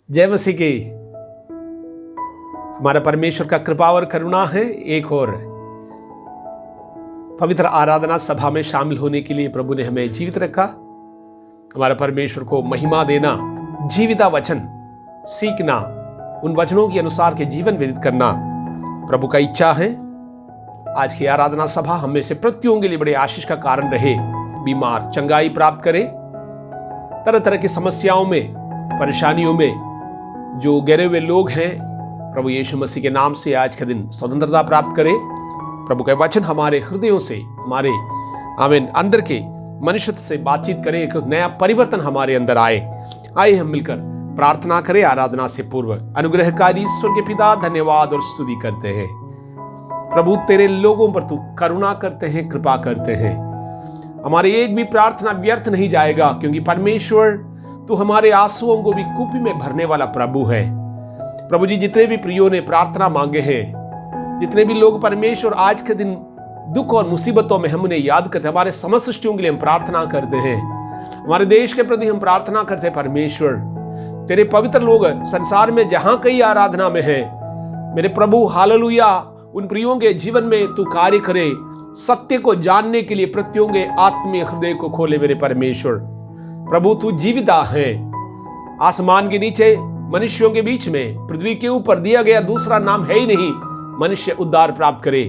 जय मसीह की। हमारा परमेश्वर का कृपा और करुणा है। एक और पवित्र आराधना सभा में शामिल होने के लिए प्रभु ने हमें जीवित रखा। हमारा परमेश्वर को महिमा देना, जीविता वचन सीखना, उन वचनों के अनुसार के जीवन व्यतीत करना प्रभु का इच्छा है। आज की आराधना सभा हम में से प्रत्येक के लिए बड़े आशीष का कारण रहे। बीमार चंगाई प्राप्त करे, तरह तरह की समस्याओं में, परेशानियों में जो गिरे हुए लोग हैं, प्रभु यीशु मसीह के नाम से आज का दिन स्वतंत्रता प्राप्त करे। प्रभु का वचन हमारे हृदयों से, हमारे आमीन अंदर के मनुष्यत्व से बातचीत करे, एक नया परिवर्तन हमारे अंदर आए। आइए हम मिलकर प्रार्थना करें। आराधना से पूर्व अनुग्रहकारी ईश्वर के पिता धन्यवाद और स्तुति करते हैं। प्रभु तेरे लोगों पर तू करुणा करते हैं, कृपा करते हैं। हमारी एक भी प्रार्थना व्यर्थ नहीं जाएगा, क्योंकि परमेश्वर तू हमारे आंसुओं को भी कूपी में भरने वाला प्रभु है। प्रभु जी, जितने भी प्रियों ने प्रार्थना मांगे हैं, जितने भी लोग परमेश्वर आज के दिन दुख और मुसीबतों में हम उन्हें याद करते हैं, हमारे समस्त सृष्टियों के लिए हम प्रार्थना करते हैं, हमारे देश के प्रति हम प्रार्थना करते हैं। परमेश्वर तेरे पवित्र लोग संसार में जहां कई आराधना में है, मेरे प्रभु हालेलुया, उन प्रियों के जीवन में तू कार्य करे, सत्य को जानने के लिए प्रत्येक के आत्मीय हृदय को खोले। मेरे परमेश्वर प्रभु तू जीविता है। आसमान के नीचे, मनुष्यों के बीच में, पृथ्वी के ऊपर दिया गया दूसरा नाम है ही नहीं, मनुष्य उद्धार प्राप्त करे।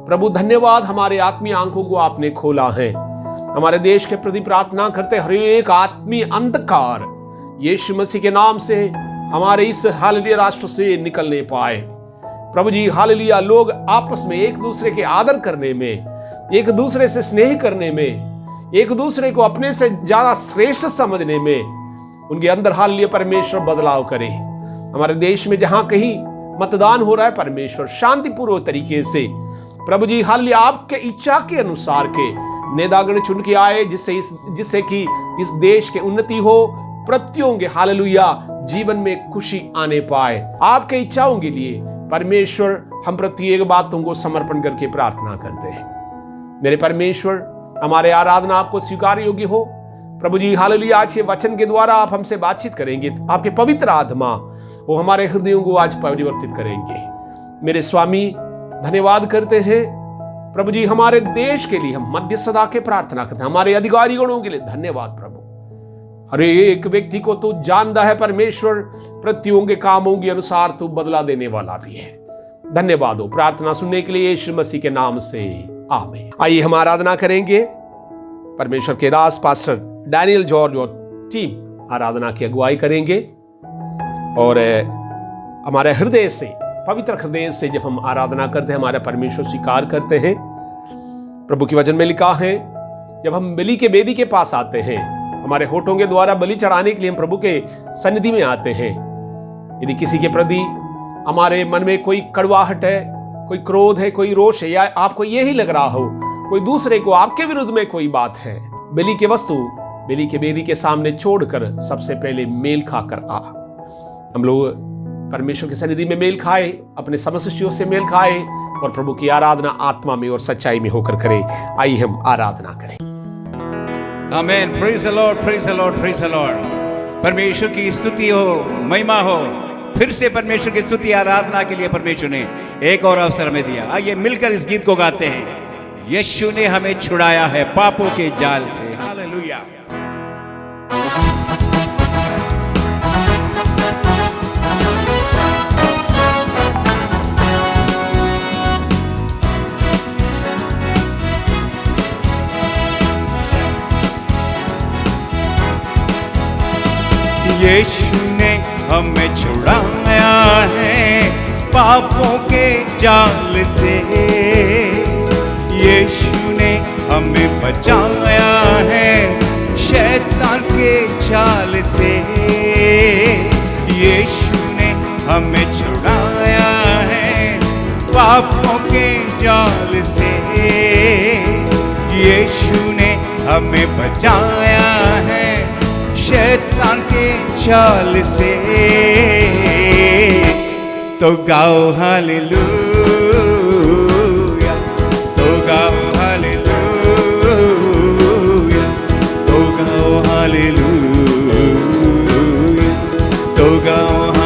प्रभु धन्यवाद, हमारे आत्मीय आंखों को आपने खोला है। हमारे देश के प्रति प्रार्थना करते, हर एक आत्मीय अंधकार यीशु मसीह के नाम से हमारे इस हालेलुया राष्ट्र से निकलने पाए। प्रभु जी हालेलुया, लोग आपस में एक दूसरे के आदर करने में, एक दूसरे से स्नेह करने में, एक दूसरे को अपने से ज्यादा श्रेष्ठ समझने में उनके अंदर हालेलुया परमेश्वर बदलाव करे। हमारे देश में जहां कहीं मतदान हो रहा है, परमेश्वर शांतिपूर्वक तरीके से प्रभु जी हालेलुया आपके इच्छा के अनुसार के नेतागण चुन के आए, जिससे कि इस देश के उन्नति हो, प्रत्येक के हालेलुया जीवन में खुशी आने पाए। आपके इच्छाओं के लिए परमेश्वर हम प्रत्येक बातों को समर्पण करके प्रार्थना करते हैं। मेरे परमेश्वर, हमारे आराधना आपको स्वीकार योग्य हो। प्रभु जी हालेलुया, आज के वचन के द्वारा आप हमसे बातचीत करेंगे। आपके पवित्र आत्मा वो हमारे हृदयों को आज परिवर्तित करेंगे। मेरे स्वामी धन्यवाद करते हैं प्रभु जी, हमारे देश के लिए हम मध्यस्थता के प्रार्थना करते हैं। हमारे अधिकारीगणों के लिए धन्यवाद प्रभु। हर एक व्यक्ति को तू जानता है परमेश्वर, प्रत्येक के कामों के अनुसार तू बदला देने वाला भी है। धन्यवाद हो। प्रार्थना सुनने के लिए यीशु मसीह के नाम से आमीन। आइए हम आराधना करेंगे। परमेश्वर के दास पास्टर डैनियल जॉर्ज और टीम आराधना की अगुवाई करेंगे। और हमारे हृदय से, पवित्र हृदय से जब हम आराधना करते हैं, हमारा परमेश्वर स्वीकार करते हैं। प्रभु के वचन में लिखा है, जब हम बलि के वेदी के पास आते हैं, हमारे होठों के द्वारा बलि चढ़ाने के लिए हम प्रभु के सन्निधि में आते हैं। यदि किसी के प्रति हमारे मन में कोई कड़वाहट है, कोई क्रोध है, कोई रोष है, या आपको यही लग रहा हो कोई दूसरे को आपके विरुद्ध में कोई बात है, बलि के वस्तु बलि के वेदी के सामने छोड़कर सबसे पहले मेल खाकर आ। हम लोग परमेश्वर की सन्निधि में मेल खाए, अपने समस्याओं से मेल खाए और प्रभु की आराधना आत्मा में और सच्चाई में होकर करें। आइए हम आराधना करें। Amen. Praise the lord, praise the lord, praise the lord. परमेश्वर की स्तुति हो, महिमा हो। फिर से परमेश्वर की स्तुति आराधना के लिए परमेश्वर ने एक और अवसर हमें दिया। आइए मिलकर इस गीत को गाते हैं। यीशु ने हमें छुड़ाया है पापों के जाल से। हालेलुया। यीशु ने हमें छुड़ाया है पापों के जाल से। यीशु ने हमें बचाया है शैतान के जाल से। यीशु ने हमें छुड़ाया है पापों के जाल से। यीशु ने हमें बचाया है शैतान के जाल से। तो गाओ हालेलुया, तो गाओ हालेलुया, तो गाओ हालेलुया, तो गाओ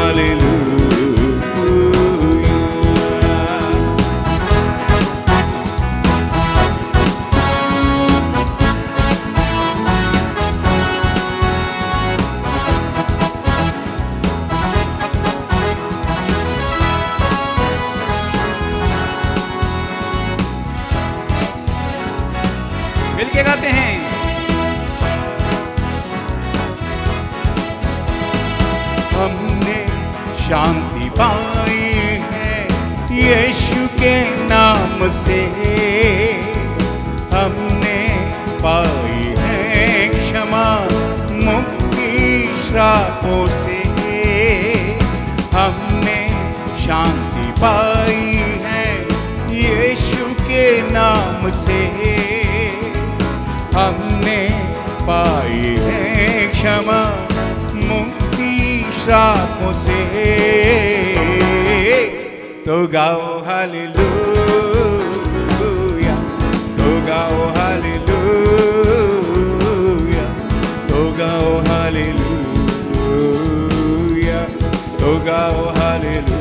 शांति पाई है यीशु के नाम से, हमने पाई है क्षमा मुक्ति श्रापों से, हमने शांति पाई है यीशु के नाम से, हमने पाई है क्षमा मुक्ति श्रापों से। तो गाओ हालेलुया, तो गाओ हालेलुया, तो गाओ हालेलुया, तो गाओ हालेलुया।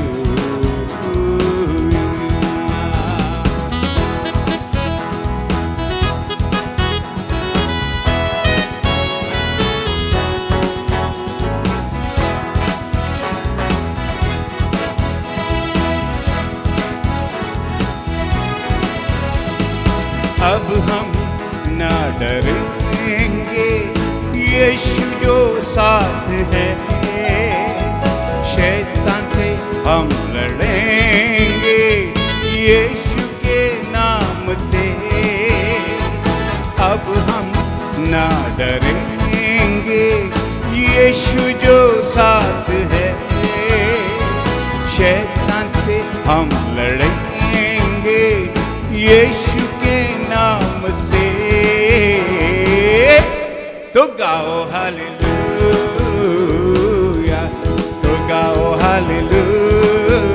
अब हम न डरेंगे, यीशु जो साथ है, शैतान से हम लड़ेंगे यीशु के नाम से। अब हम न डरेंगे, यीशु जो साथ है, शैतान से हम लड़ेंगे यीशु के नाम से। तो गाओ हालेलुया, तो गाओ हालेलुया,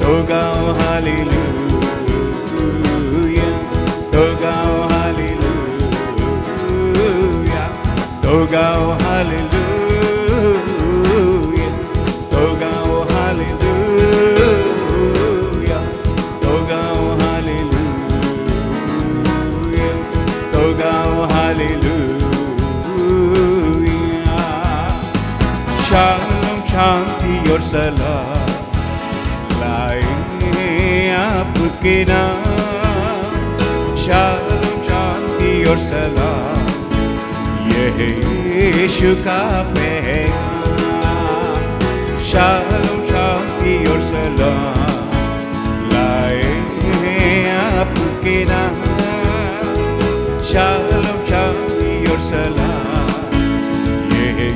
तो गाओ हालेलुया, तो गाओ हालेलुया, तो गाओ हालेलुया, तो गाओ हालेलुया, तो गाओ हालेलुया, तो गाओ हालेलुया। शालोम शांति और सलाम लाएंगे आपके नाम, शालोम शांति और सलाम यही यीशु का पैगाम। शालोम शांति और सलाम लाएंगे आपके नाम, शालोम शांति और सलाम यही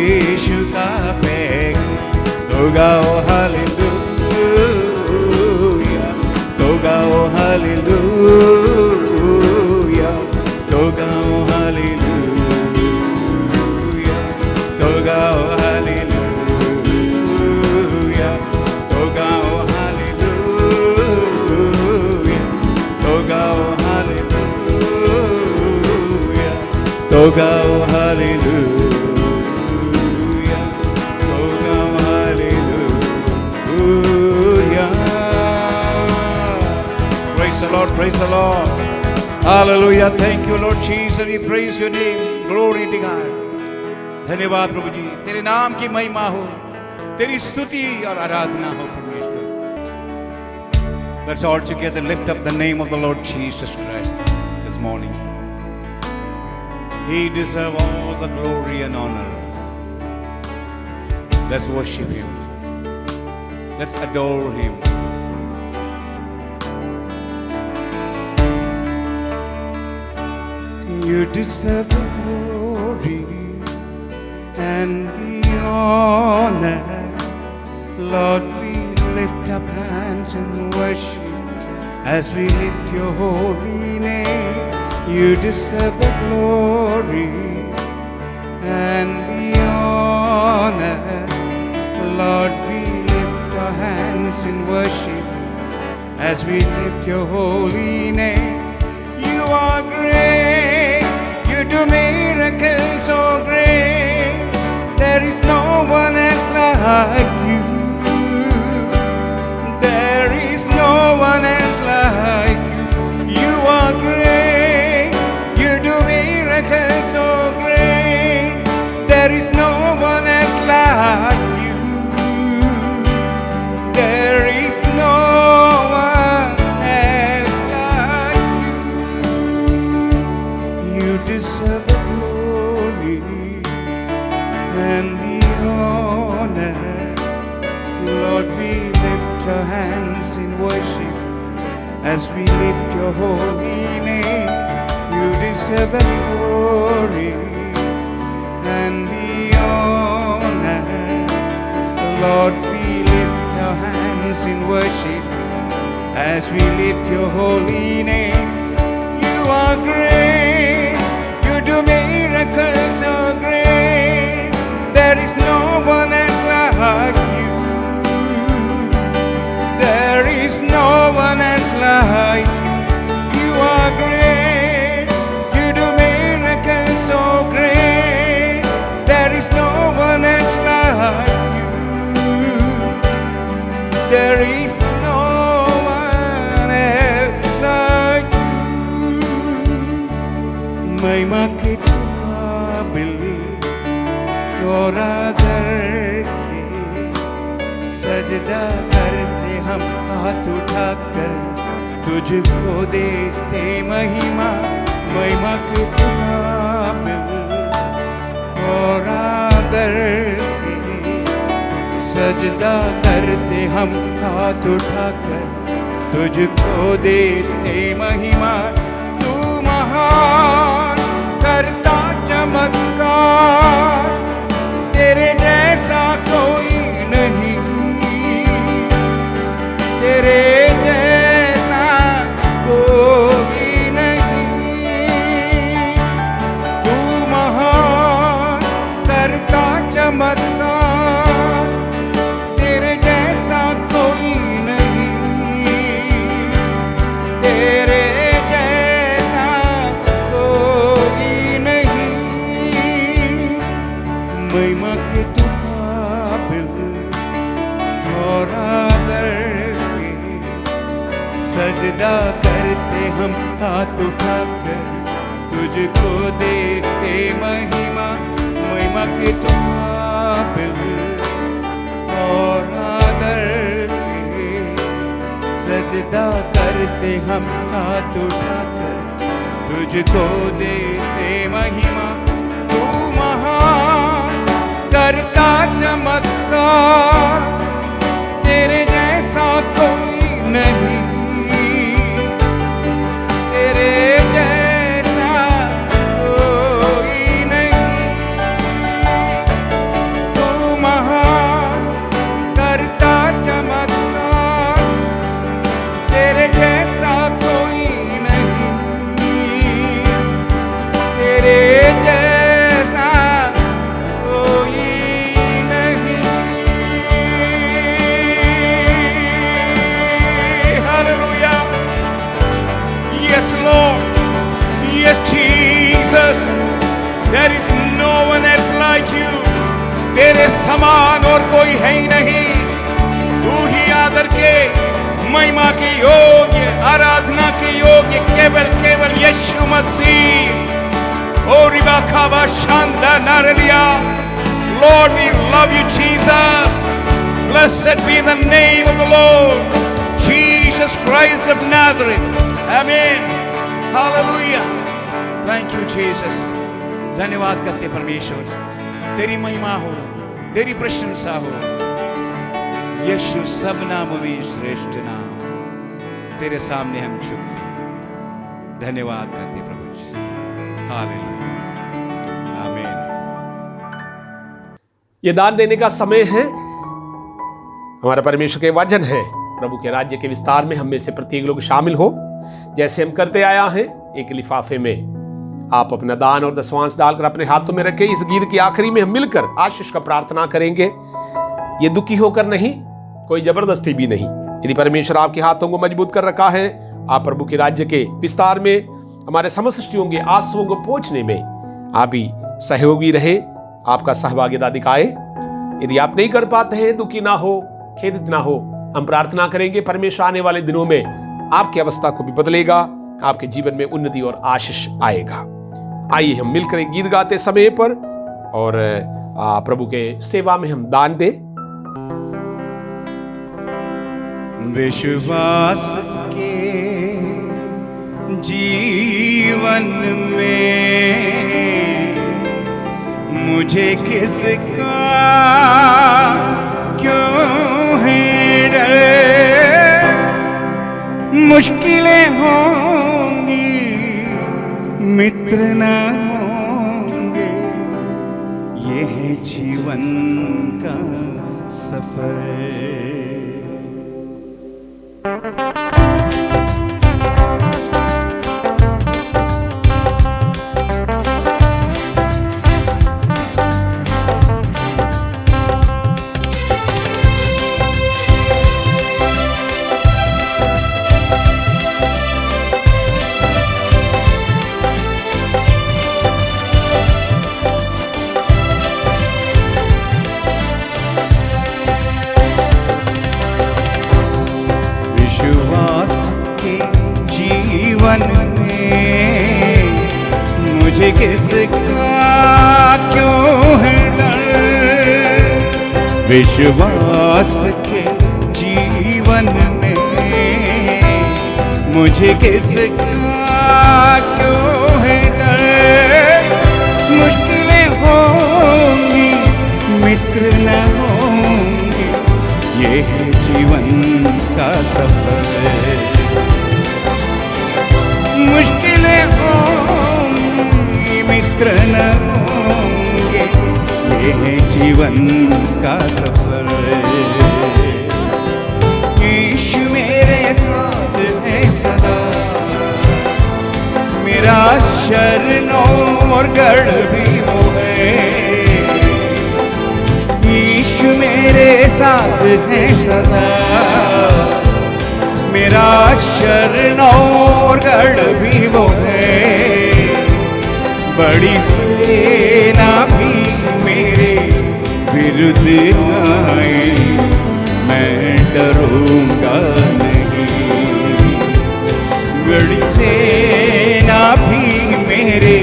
यीशु का पैगाम। तो गाओ हालेलुया, तो गाओ हालेलुया, तो गाओ हालेलुया, तो गाओ हालेलुया, तो गाओ हालेलुया, तो गाओ हालेलुया, तो गाओ हालेलुया, तो गाओ hallelujah. Praise the Lord, praise the Lord. Hallelujah. Thank you, Lord Jesus. We praise your name. Glory to God. धन्यवाद प्रभु जी, तेरे नाम की महिमा हो, तेरी स्तुति और आराधना हो परमेश्वर। Let's all together lift up the name of the Lord Jesus Christ this morning. He deserves all the glory and honor. Let's worship Him. Let's adore Him. You deserve the glory and the honor. Lord, we lift up hands and worship as we lift your holy name. You deserve the glory and the honor. Lord, we lift our hands in worship as we lift your holy name. You are great, you do miracles so great. There is no one else like you. There is no one else like you. You are great, you do miracles so great. There is no one else like you. There is no one else like you. You deserve the glory and the honor. Lord, we lift our hands in worship as we lift your holy name. You deserve the glory and the honor. Lord, we lift our hands in worship as we lift your holy name. You are great, you do miracles so great. There is no one else like you. There is no one else like you. You are great, you do miracles so great. There is no one else like you. There is no one else like you. महिमा के तू काबिल और आदर के सजदा करते हम हाथ उठाकर तुझको देते महिमा महिमा के तू काबिल और आदर के सजदा करते हम हाथ उठाकर तुझको देते महिमा तू महान करता चमत्कार तेरे जैसा कोई नहीं तेरे जैसा कोई नहीं तू महान करता चमत्कार तेरे जैसा कोई नहीं तेरे जैसा कोई नहीं महिमा के तू काबिल और आदर के सजदा करते हम हाथ उठाकर तुझको देते महिमा महिमा के तू काबिल और आदर के सजदा करते हम हाथ उठाकर तुझको देते महिमा तू महान करता चमत्कार तेरे जैसा कोई नहीं तेरे जैसा कोई नहीं तू महान करता चमत्कार तेरे जैसा कोई नहीं तेरे जैसा कोई नहीं Hallelujah. Yes, Lord. Yes, Jesus. There is no one else like you. तेरे समान और कोई है ही नहीं तू ही आदर के महिमा के योग्य आराधना के योग्य केवल केवल यीशु मसीह ओ रिबाकाबा शांदा नारलिया Lord, we love you, Jesus. Blessed be the name of the Lord, Jesus Christ of Nazareth. Amen. Hallelujah. Thank you, Jesus. धन्यवाद करते परमेश्वर तेरी महिमा हो तेरी प्रशंसा हो यीशु सब नामों में श्रेष्ठ नाम तेरे सामने हम झुकते हैं धन्यवाद करते प्रभु जी हालेलुया आमीन ये दान देने का समय है हमारा परमेश्वर के वचन है प्रभु के राज्य के विस्तार में हम में से प्रत्येक लोग शामिल हो जैसे हम करते आया है एक लिफाफे में आप अपना दान और दशवांश डालकर अपने हाथों में रखें इस गीत के आखिरी में हम मिलकर आशीष का प्रार्थना करेंगे ये दुखी होकर नहीं कोई जबरदस्ती भी नहीं यदि परमेश्वर आपके हाथों को मजबूत कर रखा है आप प्रभु के राज्य के विस्तार में हमारे समस्याओं के आंसुओं को पहुंचने में आप भी सहयोगी रहे आपका सहभागिता दिखाए यदि आप नहीं कर पाते हैं दुखी ना हो खेदित ना हो हम प्रार्थना करेंगे परमेश्वर आने वाले दिनों में आपकी अवस्था को भी बदलेगा आपके जीवन में उन्नति और आशीष आएगा आइए हम मिलकर एक गीत गाते समय पर और प्रभु के सेवा में हम दान दें विश्वास के जीवन में मुझे किसका क्यों है मुश्किलें होंगी मित्र न होंगे, ये है जीवन का सफर। विश्वास के जीवन में मुझे किसका क्यों है डर? विश्वास के जीवन में मुझे किसका क्यों है डर? मुश्किलें होंगी मित्र न होंगे, ये है जीवन का सफर। मुश्किलें होंगी मित्र न होंगे, ये है जीवन का सफर। यीशु मेरे साथ है सदा, मेरा शरणों और गढ़ भी वो है। यीशु मेरे साथ है सदा, मेरा शरण और गढ़ भी वो है। बड़ी सेना भी मेरे विरुद्ध आए, मैं डरूंगा नहीं। बड़ी सेना भी मेरे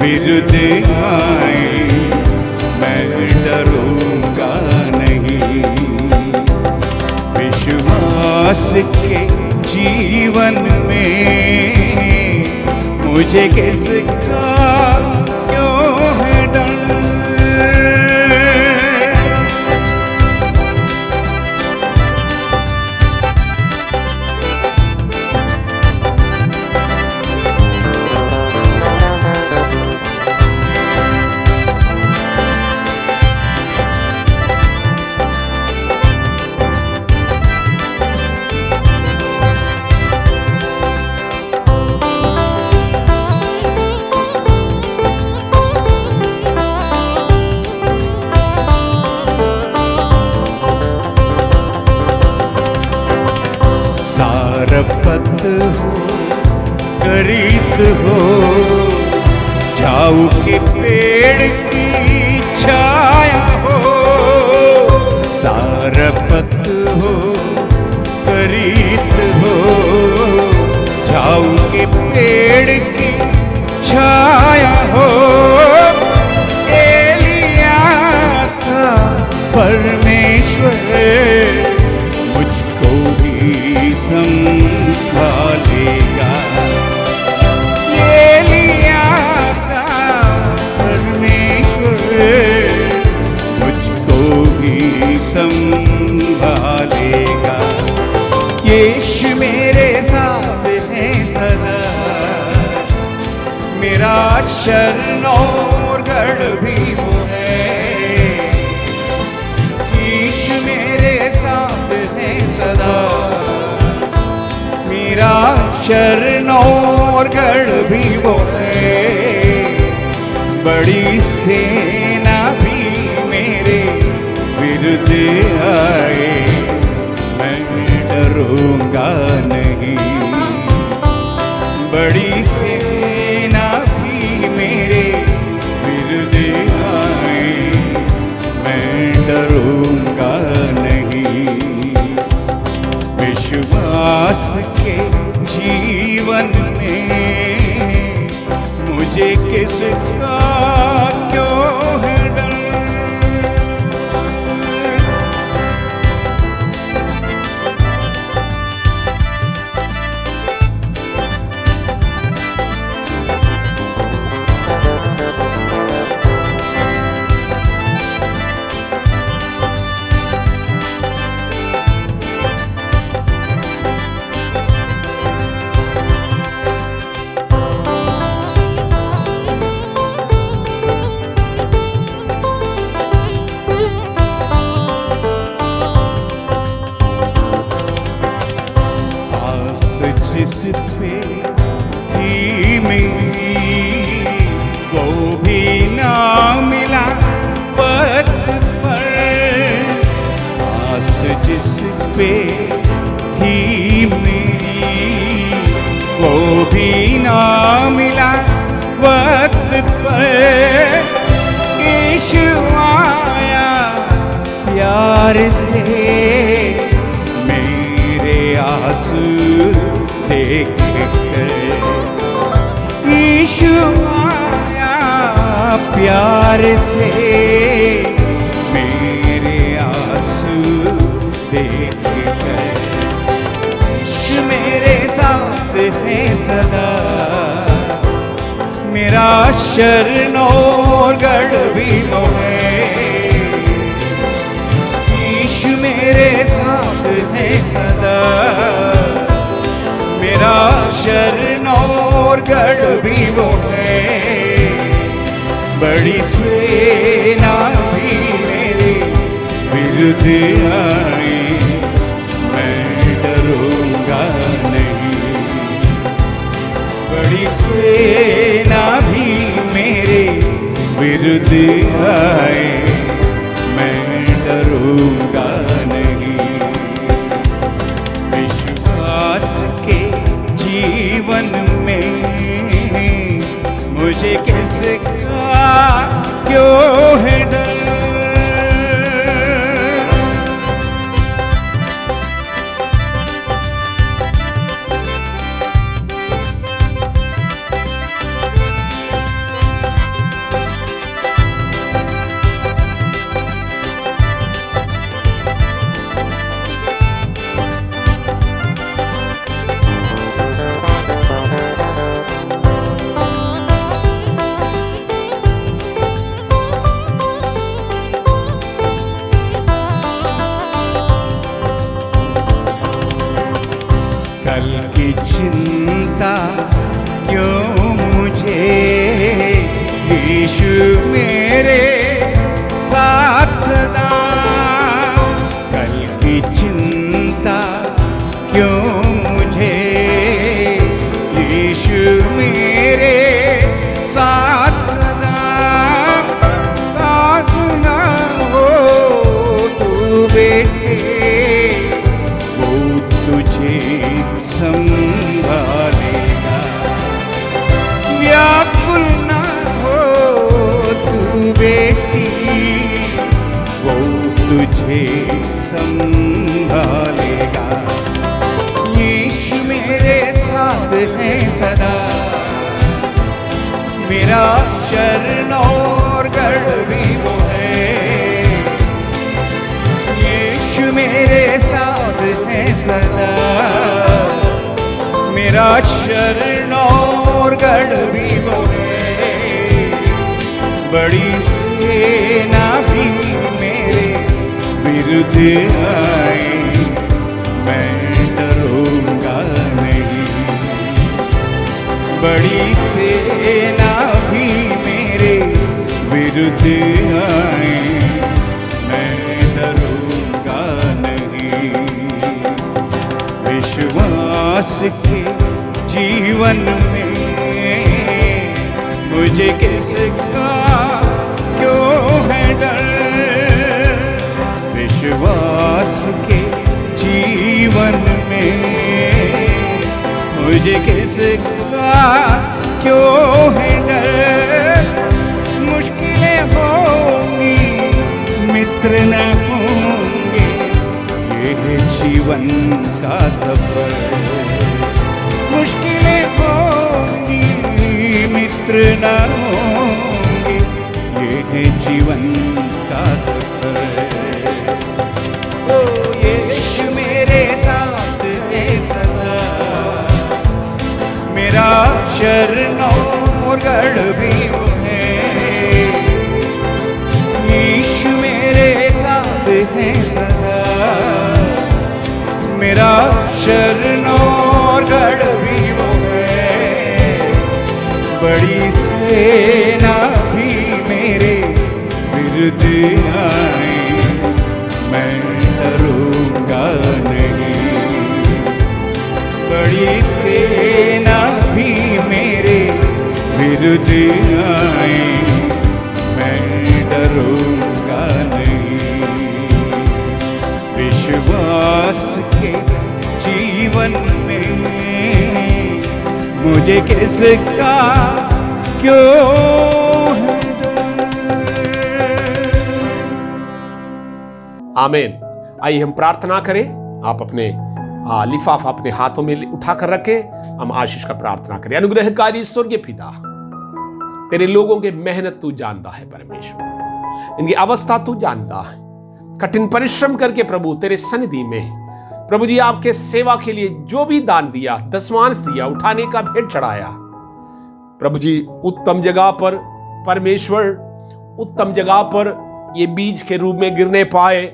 विरुद्ध आए, मैं डरूंगा नहीं। विश्वास के जीवन में मुझे किसका क्यों है डर? पे थी मेरी, वो भी ना मिला वक्त पर। यीशु आया प्यार से, मेरे आंसू देख कर। यीशु आया प्यार से, मेरे आंसू देख कर। यीशु मेरे साथ है सदा, मेरा शरण और गढ़ भी वो है। यीशु मेरे साथ है सदा, मेरा शरण और गढ़ भी वो है। बड़ी सेना भी मेरे विरुद्ध आई, मैं डरूंगा नहीं। बड़ी सेना भी मेरे विरुद्ध आए, मैं डरूंगा नहीं। विश्वास के जीवन में मुझे किसका क्यों है डर। कल की चिंता क्यों मुझे, यीशु मेरे साथ सदा। कल की चिंता क्यों मुझे, यीशु मेरे साथ सदा। आज ना हो तू बेटे, वो तुझे संभालेगा। व्याकुल ना हो तू बेटी, वो तुझे संभालेगा। यीशु मेरे साथ है सदा, मेरा शरण और गढ़ भी वो है। यीशु मेरे साथ है सदा, मेरा शरण और गढ़ भी वो है। बड़ी सेना भी मेरे विरुद्ध आई, मैं डरूंगा नहीं। बड़ी सेना भी मेरे विरुद्ध आई, मैं डरूंगा नहीं। विश्वास के जीवन में मुझे किसका क्यों है डर। विश्वास के जीवन में मुझे किसका क्यों है डर। मुश्किलें होंगी मित्र न होंगे, ये जीवन का सफर। मुश्किलें होंगी मित्र न होंगे, ये जीवन का सफर। ओ यीशु मेरे साथ है सदा, मेरा शरण और गढ़ भी वो है। यीशु मेरे साथ है सदा, मेरा शरण और गढ़ भी वो है। बड़ी सेना भी मेरे विरुद्ध आई, मैं डरूंगा नहीं। बड़ी सेना भी मेरे विरुद्ध आई, मैं डरूंगा नहीं। विश्वास मुझे किसका क्यों है आमीन। आइए हम प्रार्थना करें। आप अपने लिफाफा अपने हाथों में उठाकर रखें। हम आशीष का प्रार्थना करें। अनुग्रहकारी स्वर्गीय पिता, तेरे लोगों के मेहनत तू जानता है परमेश्वर, इनकी अवस्था तू जानता है। कठिन परिश्रम करके प्रभु तेरे सन्निधि में प्रभु जी आपके सेवा के लिए जो भी दान दिया, दशमांश दिया, उठाने का भेंट चढ़ाया, प्रभु जी उत्तम जगह पर परमेश्वर, उत्तम जगह पर ये बीज के रूप में गिरने पाए,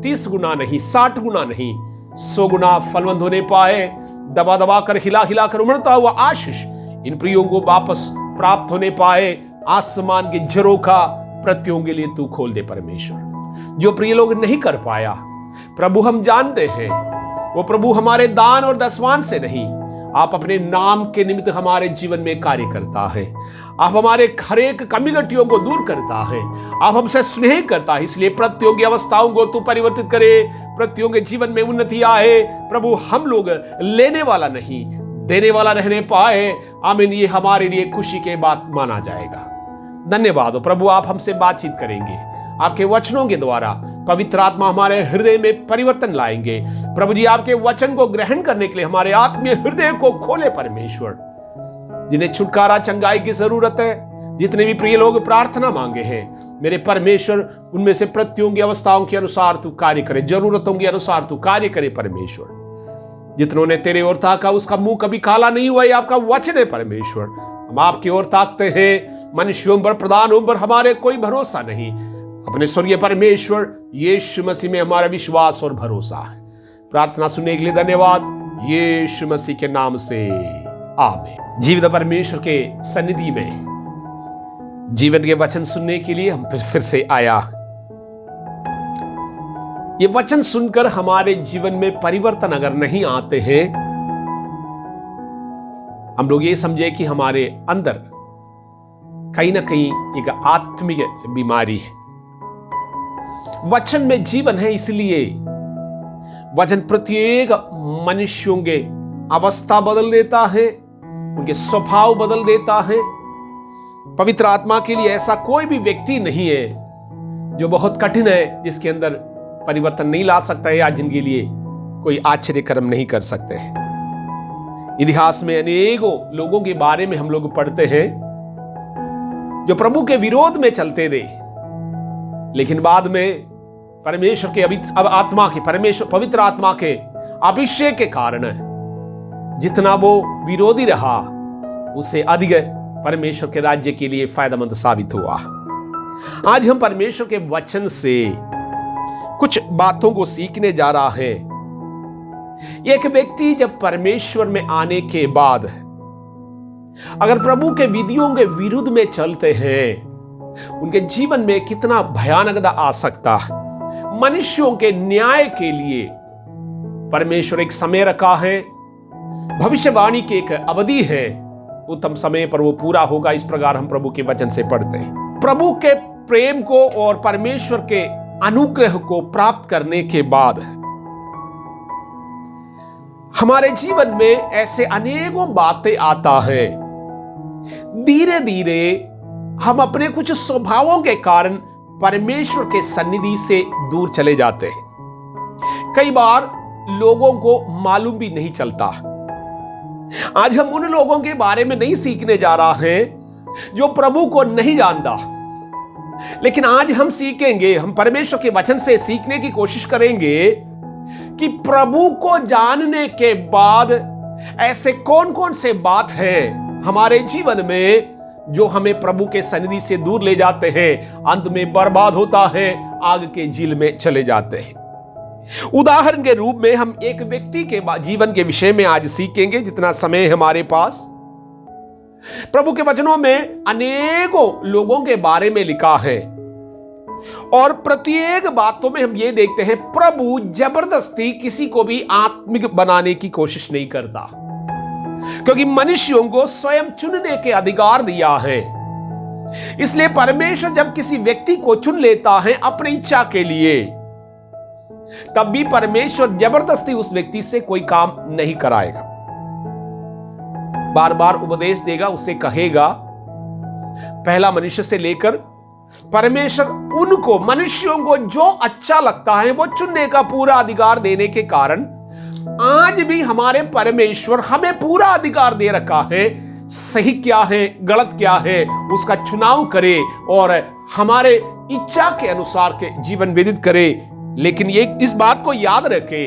30 गुना नहीं, 60 गुना नहीं, 100 गुना फलवंत होने पाए। दबा दबा कर, हिला हिला कर उमड़ता हुआ आशीष इन प्रियों को वापस प्राप्त होने पाए। आसमान के झरोखा प्रतियों के लिए तू खोल दे परमेश्वर। जो प्रिय लोग नहीं कर पाया प्रभु, हम जानते हैं वो प्रभु हमारे दान और दशवान से नहीं, आप अपने नाम के निमित्त हमारे जीवन में कार्य करता है। आप हमारे हर एक कमी गटियों को दूर करता है। आप हमसे स्नेह करता है। इसलिए प्रतियों की अवस्थाओं को तू परिवर्तित करे, प्रतियों के जीवन में उन्नति आए। प्रभु हम लोग लेने वाला नहीं, देने वाला रहने पाए। आमीन। ये हमारे लिए खुशी के बात माना जाएगा। धन्यवाद हो प्रभु, आप हमसे बातचीत करेंगे। आपके वचनों के द्वारा पवित्र आत्मा हमारे हृदय में परिवर्तन लाएंगे। प्रभु जी आपके वचन को ग्रहण करने के लिए हमारे आत्मीय हृदय को खोले परमेश्वर। जिन्हें छुटकारा चंगाई की जरूरत है, जितने भी प्रिय लोग प्रार्थना मांगे हैं, मेरे परमेश्वर उनमें से प्रतियों की अवस्थाओं के अनुसार तू कार्य करे, जरूरतों के अनुसार तू कार्य करे परमेश्वर। जितनों ने तेरे ओर ताका उसका मुंह कभी काला नहीं हुआ, ये आपका वचन है परमेश्वर। हम आपकी ओर ताकते हैं। मनुष्यों पर, प्रधानों पर हमारे कोई भरोसा नहीं। अपने स्वर्गीय परमेश्वर यीशु मसीह में हमारा विश्वास और भरोसा है। प्रार्थना सुनने के लिए धन्यवाद, यीशु मसीह के नाम से आमीन। जीवित परमेश्वर के सन्निधि में जीवन के वचन सुनने के लिए हम फिर से आया। ये वचन सुनकर हमारे जीवन में परिवर्तन अगर नहीं आते हैं, हम लोग ये समझे कि हमारे अंदर कहीं ना कहीं एक आत्मिक बीमारी है। वचन में जीवन है, इसलिए वचन प्रत्येक मनुष्यों के अवस्था बदल देता है, उनके स्वभाव बदल देता है। पवित्र आत्मा के लिए ऐसा कोई भी व्यक्ति नहीं है जो बहुत कठिन है, जिसके अंदर परिवर्तन नहीं ला सकता है या जिनके लिए कोई आश्चर्य कर्म नहीं कर सकते हैं। इतिहास में अनेकों लोगों के बारे में हम लोग पढ़ते हैं जो प्रभु के विरोध में चलते थे, लेकिन बाद में परमेश्वर के आत्मा के, परमेश्वर पवित्र आत्मा के अभिषेक के कारण जितना वो विरोधी रहा, उससे अधिक परमेश्वर के राज्य के लिए फायदेमंद साबित हुआ। आज हम परमेश्वर के वचन से कुछ बातों को सीखने जा रहा है। एक व्यक्ति जब परमेश्वर में आने के बाद अगर प्रभु के विधियों के विरुद्ध में चलते हैं, उनके जीवन में कितना भयानकता आ सकता है। मनुष्यों के न्याय के लिए परमेश्वर एक समय रखा है, भविष्यवाणी की एक अवधि है, उत्तम समय पर वो पूरा होगा। इस प्रकार हम प्रभु के वचन से पढ़ते हैं। प्रभु के प्रेम को और परमेश्वर के अनुग्रह को प्राप्त करने के बाद हमारे जीवन में ऐसे अनेकों बातें आता है। धीरे धीरे हम अपने कुछ स्वभावों के कारण परमेश्वर के सन्निधि से दूर चले जाते हैं। कई बार लोगों को मालूम भी नहीं चलता। आज हम उन लोगों के बारे में नहीं सीखने जा रहा हैं जो प्रभु को नहीं जानता, लेकिन आज हम सीखेंगे, हम परमेश्वर के वचन से सीखने की कोशिश करेंगे कि प्रभु को जानने के बाद ऐसे कौन कौन से बात हैं हमारे जीवन में जो हमें प्रभु के सन्निधि से दूर ले जाते हैं, अंत में बर्बाद होता है, आग के झील में चले जाते हैं। उदाहरण के रूप में हम एक व्यक्ति के जीवन के विषय में आज सीखेंगे, जितना समय है हमारे पास। प्रभु के वचनों में अनेकों लोगों के बारे में लिखा है और प्रत्येक बातों में हम ये देखते हैं प्रभु जबरदस्ती किसी को भी आत्मिक बनाने की कोशिश नहीं करता, क्योंकि मनुष्यों को स्वयं चुनने के अधिकार दिया है। इसलिए परमेश्वर जब किसी व्यक्ति को चुन लेता है अपनी इच्छा के लिए, तब भी परमेश्वर जबरदस्ती उस व्यक्ति से कोई काम नहीं कराएगा। बार बार उपदेश देगा, उससे कहेगा, पहला मनुष्य से लेकर परमेश्वर उनको मनुष्यों को जो अच्छा लगता है वो चुनने का पूरा अधिकार देने के कारण आज भी हमारे परमेश्वर हमें पूरा अधिकार दे रखा है। सही क्या है, गलत क्या है, उसका चुनाव करे और हमारे इच्छा के अनुसार के जीवन व्यतीत करे। लेकिन ये इस बात को याद रखे,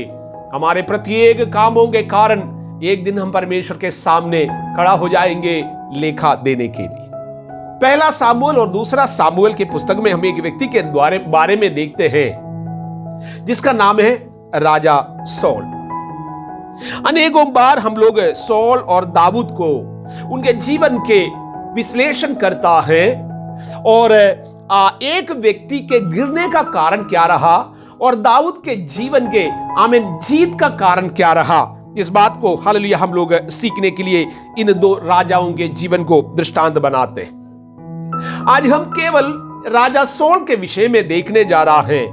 हमारे प्रत्येक कामों के कारण एक दिन हम परमेश्वर के सामने खड़ा हो जाएंगे लेखा देने के लिए। पहला सामुएल और दूसरा सामुएल की पुस्तक में हम एक व्यक्ति के बारे में देखते हैं जिसका नाम है राजा सौल। अनेकों बार हम लोग सौल और दाऊद को उनके जीवन के विश्लेषण करता है और एक व्यक्ति के गिरने का कारण क्या रहा और दाऊद के जीवन के आमीन जीत का कारण क्या रहा, इस बात को हालेलुया हम लोग सीखने के लिए इन दो राजाओं के जीवन को दृष्टांत बनाते हैं। आज हम केवल राजा सौल के विषय में देखने जा रहा है।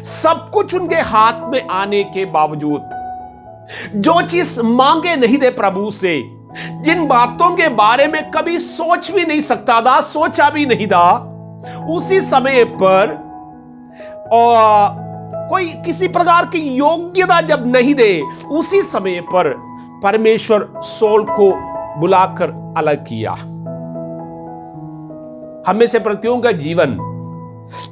सब कुछ उनके हाथ में आने के बावजूद जो चीज मांगे नहीं दे प्रभु से, जिन बातों के बारे में कभी सोच भी नहीं सकता था, सोचा भी नहीं था, उसी समय पर कोई किसी प्रकार की योग्यता जब नहीं दे, उसी समय पर परमेश्वर सौल को बुलाकर अलग किया। हम में से प्रत्येक का जीवन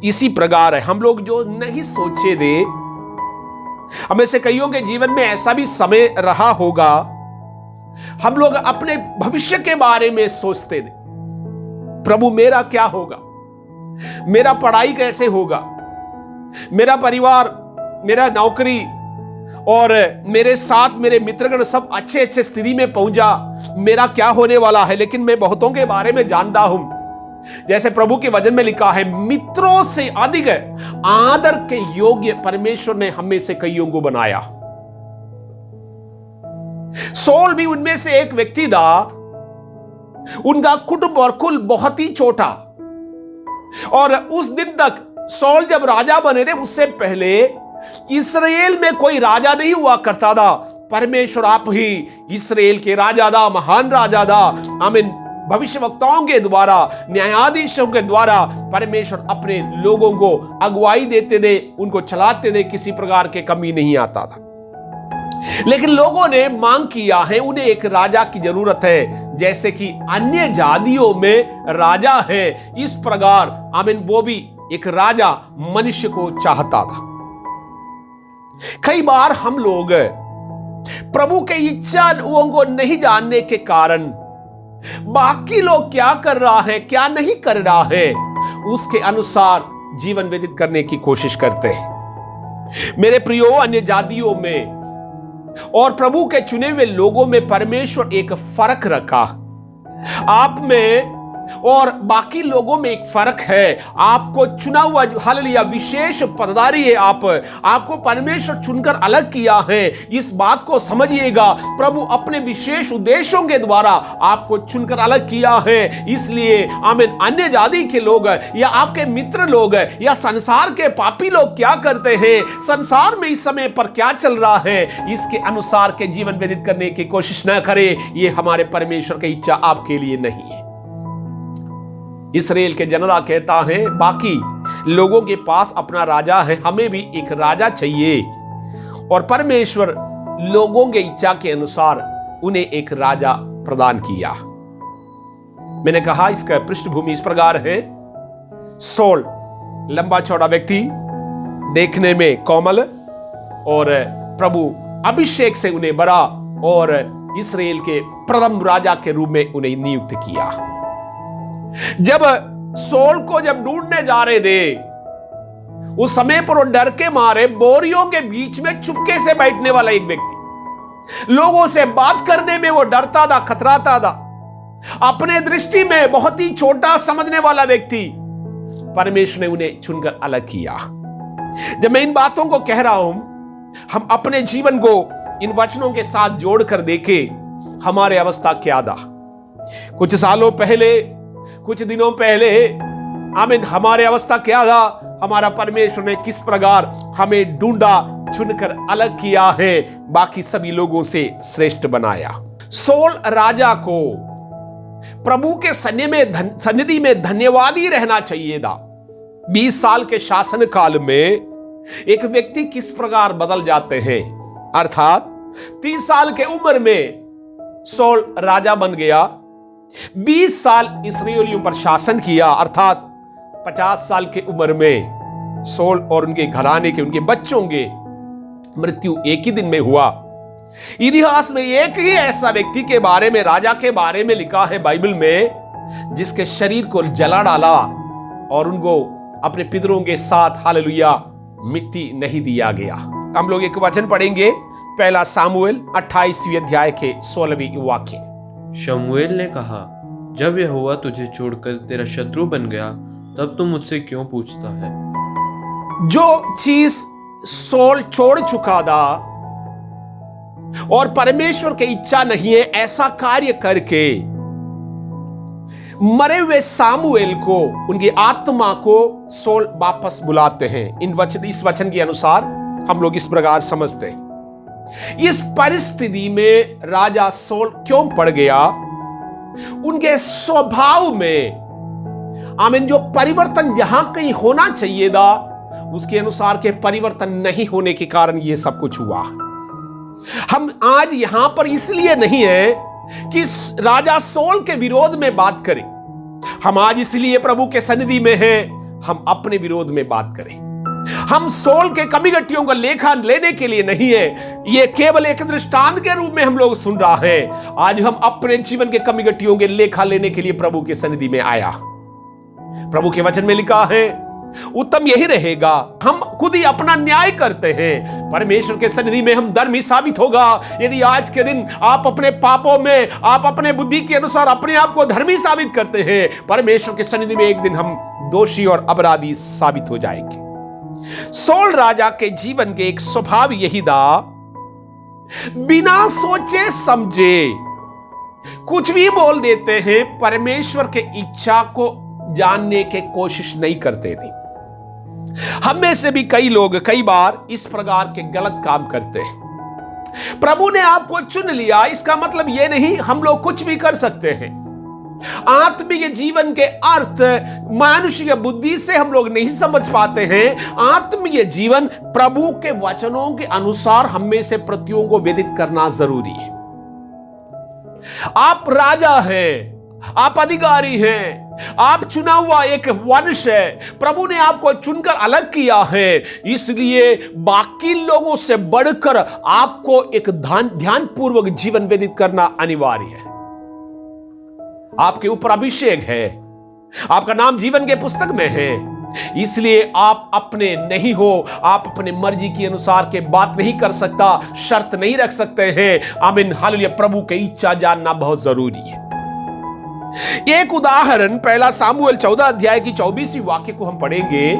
इसी प्रकार है। हम लोग जो नहीं सोचे दे, हमें से कईयों के जीवन में ऐसा भी समय रहा होगा, हम लोग अपने भविष्य के बारे में सोचते थे, प्रभु मेरा क्या होगा, मेरा पढ़ाई कैसे होगा, मेरा परिवार, मेरा नौकरी और मेरे साथ मेरे मित्रगण सब अच्छे अच्छे स्थिति में पहुंचा, मेरा क्या होने वाला है। लेकिन मैं बहुतों के बारे में जानता हूं, जैसे प्रभु के वचन में लिखा है, मित्रों से अधिक आदर के योग्य परमेश्वर ने हमें से कईयों को बनाया। सौल भी उनमें से एक व्यक्ति था। उनका कुटुंब और कुल बहुत ही छोटा, और उस दिन तक सौल जब राजा बने थे उससे पहले इस्राएल में कोई राजा नहीं हुआ करता था। परमेश्वर आप ही इस्राएल के राजा था, महान राजा था। आमीन। भविष्यवक्ताओं के द्वारा, न्यायाधीशों के द्वारा परमेश्वर अपने लोगों को अगुवाई देते थे, उनको चलाते थे, किसी प्रकार के कमी नहीं आता था। लेकिन लोगों ने मांग किया है, उन्हें एक राजा की जरूरत है, जैसे कि अन्य जातियों में राजा है, इस प्रकार आमीन वो भी एक राजा मनुष्य को चाहता था। कई बार हम लोग प्रभु के इच्छाओं को नहीं जानने के कारण बाकी लोग क्या कर रहा है, क्या नहीं कर रहा है, उसके अनुसार जीवन व्यतीत करने की कोशिश करते हैं। मेरे प्रियो, अन्य जातियों में और प्रभु के चुने हुए लोगों में परमेश्वर एक फर्क रखा। आप में और बाकी लोगों में एक फर्क है। आपको चुना हुआ हालेलुया विशेष पदाधिकारी है, आपको परमेश्वर चुनकर अलग किया है। इस बात को समझिएगा, प्रभु अपने विशेष उद्देश्यों के द्वारा आपको चुनकर अलग किया है। इसलिए आमीन, अन्य जाति के लोग या आपके मित्र लोग या संसार के पापी लोग क्या करते हैं, संसार में इस समय पर क्या चल रहा है, इसके अनुसार के जीवन व्यतीत करने की कोशिश न करें। यह हमारे परमेश्वर की इच्छा आपके लिए नहीं है। इस्राएल के जनता कहता है, बाकी लोगों के पास अपना राजा है, हमें भी एक राजा चाहिए। और परमेश्वर लोगों के इच्छा के अनुसार उन्हें एक राजा प्रदान किया। मैंने कहा इसका पृष्ठभूमि इस प्रकार है। सौल लंबा चौड़ा व्यक्ति, देखने में कोमल, और प्रभु अभिषेक से उन्हें बड़ा और इस्राएल के प्रथम राजा के रूप में उन्हें नियुक्त किया। जब सौल को जब ढूंढने जा रहे थे, उस समय पर वो डर के मारे बोरियों के बीच में चुपके से बैठने वाला एक व्यक्ति, लोगों से बात करने में वो डरता था, खतराता था, अपने दृष्टि में बहुत ही छोटा समझने वाला व्यक्ति, परमेश्वर ने उन्हें चुनकर अलग किया। जब मैं इन बातों को कह रहा हूं, हम अपने जीवन को इन वचनों के साथ जोड़कर देखें, हमारे अवस्था क्या था। कुछ सालों पहले, कुछ दिनों पहले आमीन, हमारे अवस्था क्या था, हमारा परमेश्वर ने किस प्रकार हमें ढूंढा, चुनकर अलग किया है, बाकी सभी लोगों से श्रेष्ठ बनाया। सौल राजा को प्रभु के सन्निधि में धन्यवादी रहना चाहिए था। 20 साल के शासन काल में एक व्यक्ति किस प्रकार बदल जाते हैं। अर्थात 30 साल के उम्र में सौल राजा बन गया, 20 साल इस्राएलियों पर शासन किया। अर्थात 50 साल के उम्र में सौल और उनके घराने के, उनके बच्चों के मृत्यु एक ही दिन में हुआ। इतिहास में एक ही ऐसा व्यक्ति के बारे में, राजा के बारे में लिखा है बाइबल में, जिसके शरीर को जला डाला और उनको अपने पितरों के साथ हालेलुया मिट्टी नहीं दिया गया। हम लोग एक वचन पढ़ेंगे, पहला सामुएल 28वें अध्याय के 16वें वाक्य। शमूएल ने कहा, जब यहोवा तुझे छोड़कर तेरा शत्रु बन गया, तब तू मुझसे क्यों पूछता है? जो चीज सौल छोड़ चुका था और परमेश्वर की इच्छा नहीं है, ऐसा कार्य करके मरे हुए सामुएल को, उनकी आत्मा को सौल वापस बुलाते हैं। इस वचन के अनुसार हम लोग इस प्रकार समझते हैं। इस परिस्थिति में राजा सौल क्यों पड़ गया? उनके स्वभाव में आमीन जो परिवर्तन जहां कहीं होना चाहिए था, उसके अनुसार के परिवर्तन नहीं होने के कारण यह सब कुछ हुआ। हम आज यहां पर इसलिए नहीं है कि राजा सौल के विरोध में बात करें। हम आज इसलिए प्रभु के सन्निधि में हैं, हम अपने विरोध में बात करें। हम सौल के कमीगट्टियों का लेखा लेने के लिए नहीं है, यह केवल एक दृष्टांत के रूप में हम लोग सुन रहा है। आज हम अपने जीवन के कमीगट्टियों के लेखा लेने के लिए प्रभु के सन्निधि में आया। प्रभु के वचन में लिखा है, उत्तम यही रहेगा, हम खुद ही अपना न्याय करते हैं, परमेश्वर के सन्निधि में हम धर्मी साबित होगा। यदि आज के दिन आप अपने पापों में, आप अपने बुद्धि के अनुसार अपने आप को धर्मी साबित करते हैं, परमेश्वर के सन्निधि में एक दिन हम दोषी और अपराधी साबित हो जाएंगे। सौल राजा के जीवन के एक स्वभाव यही था, बिना सोचे समझे कुछ भी बोल देते हैं, परमेश्वर के इच्छा को जानने की कोशिश नहीं करते थे। हम में से भी कई लोग कई बार इस प्रकार के गलत काम करते हैं। प्रभु ने आपको चुन लिया, इसका मतलब यह नहीं हम लोग कुछ भी कर सकते हैं। आत्मिक जीवन के अर्थ मानुषिक बुद्धि से हम लोग नहीं समझ पाते हैं। आत्मिक जीवन प्रभु के वचनों के अनुसार हम में से प्रत्येक को व्यतीत करना जरूरी है। आप राजा हैं, आप अधिकारी हैं, आप चुना हुआ एक वंश है, प्रभु ने आपको चुनकर अलग किया है, इसलिए बाकी लोगों से बढ़कर आपको एक ध्यान पूर्वक जीवन व्यतीत करना अनिवार्य है। आपके ऊपर अभिषेक है, आपका नाम जीवन के पुस्तक में है, इसलिए आप अपने नहीं हो, आप अपने मर्जी के अनुसार के बात नहीं कर सकता, शर्त नहीं रख सकते हैं। आमीन हालेलुया। प्रभु की इच्छा जानना बहुत जरूरी है। एक उदाहरण, पहला सामुएल 14 अध्याय की 24वीं वाक्य को हम पढ़ेंगे।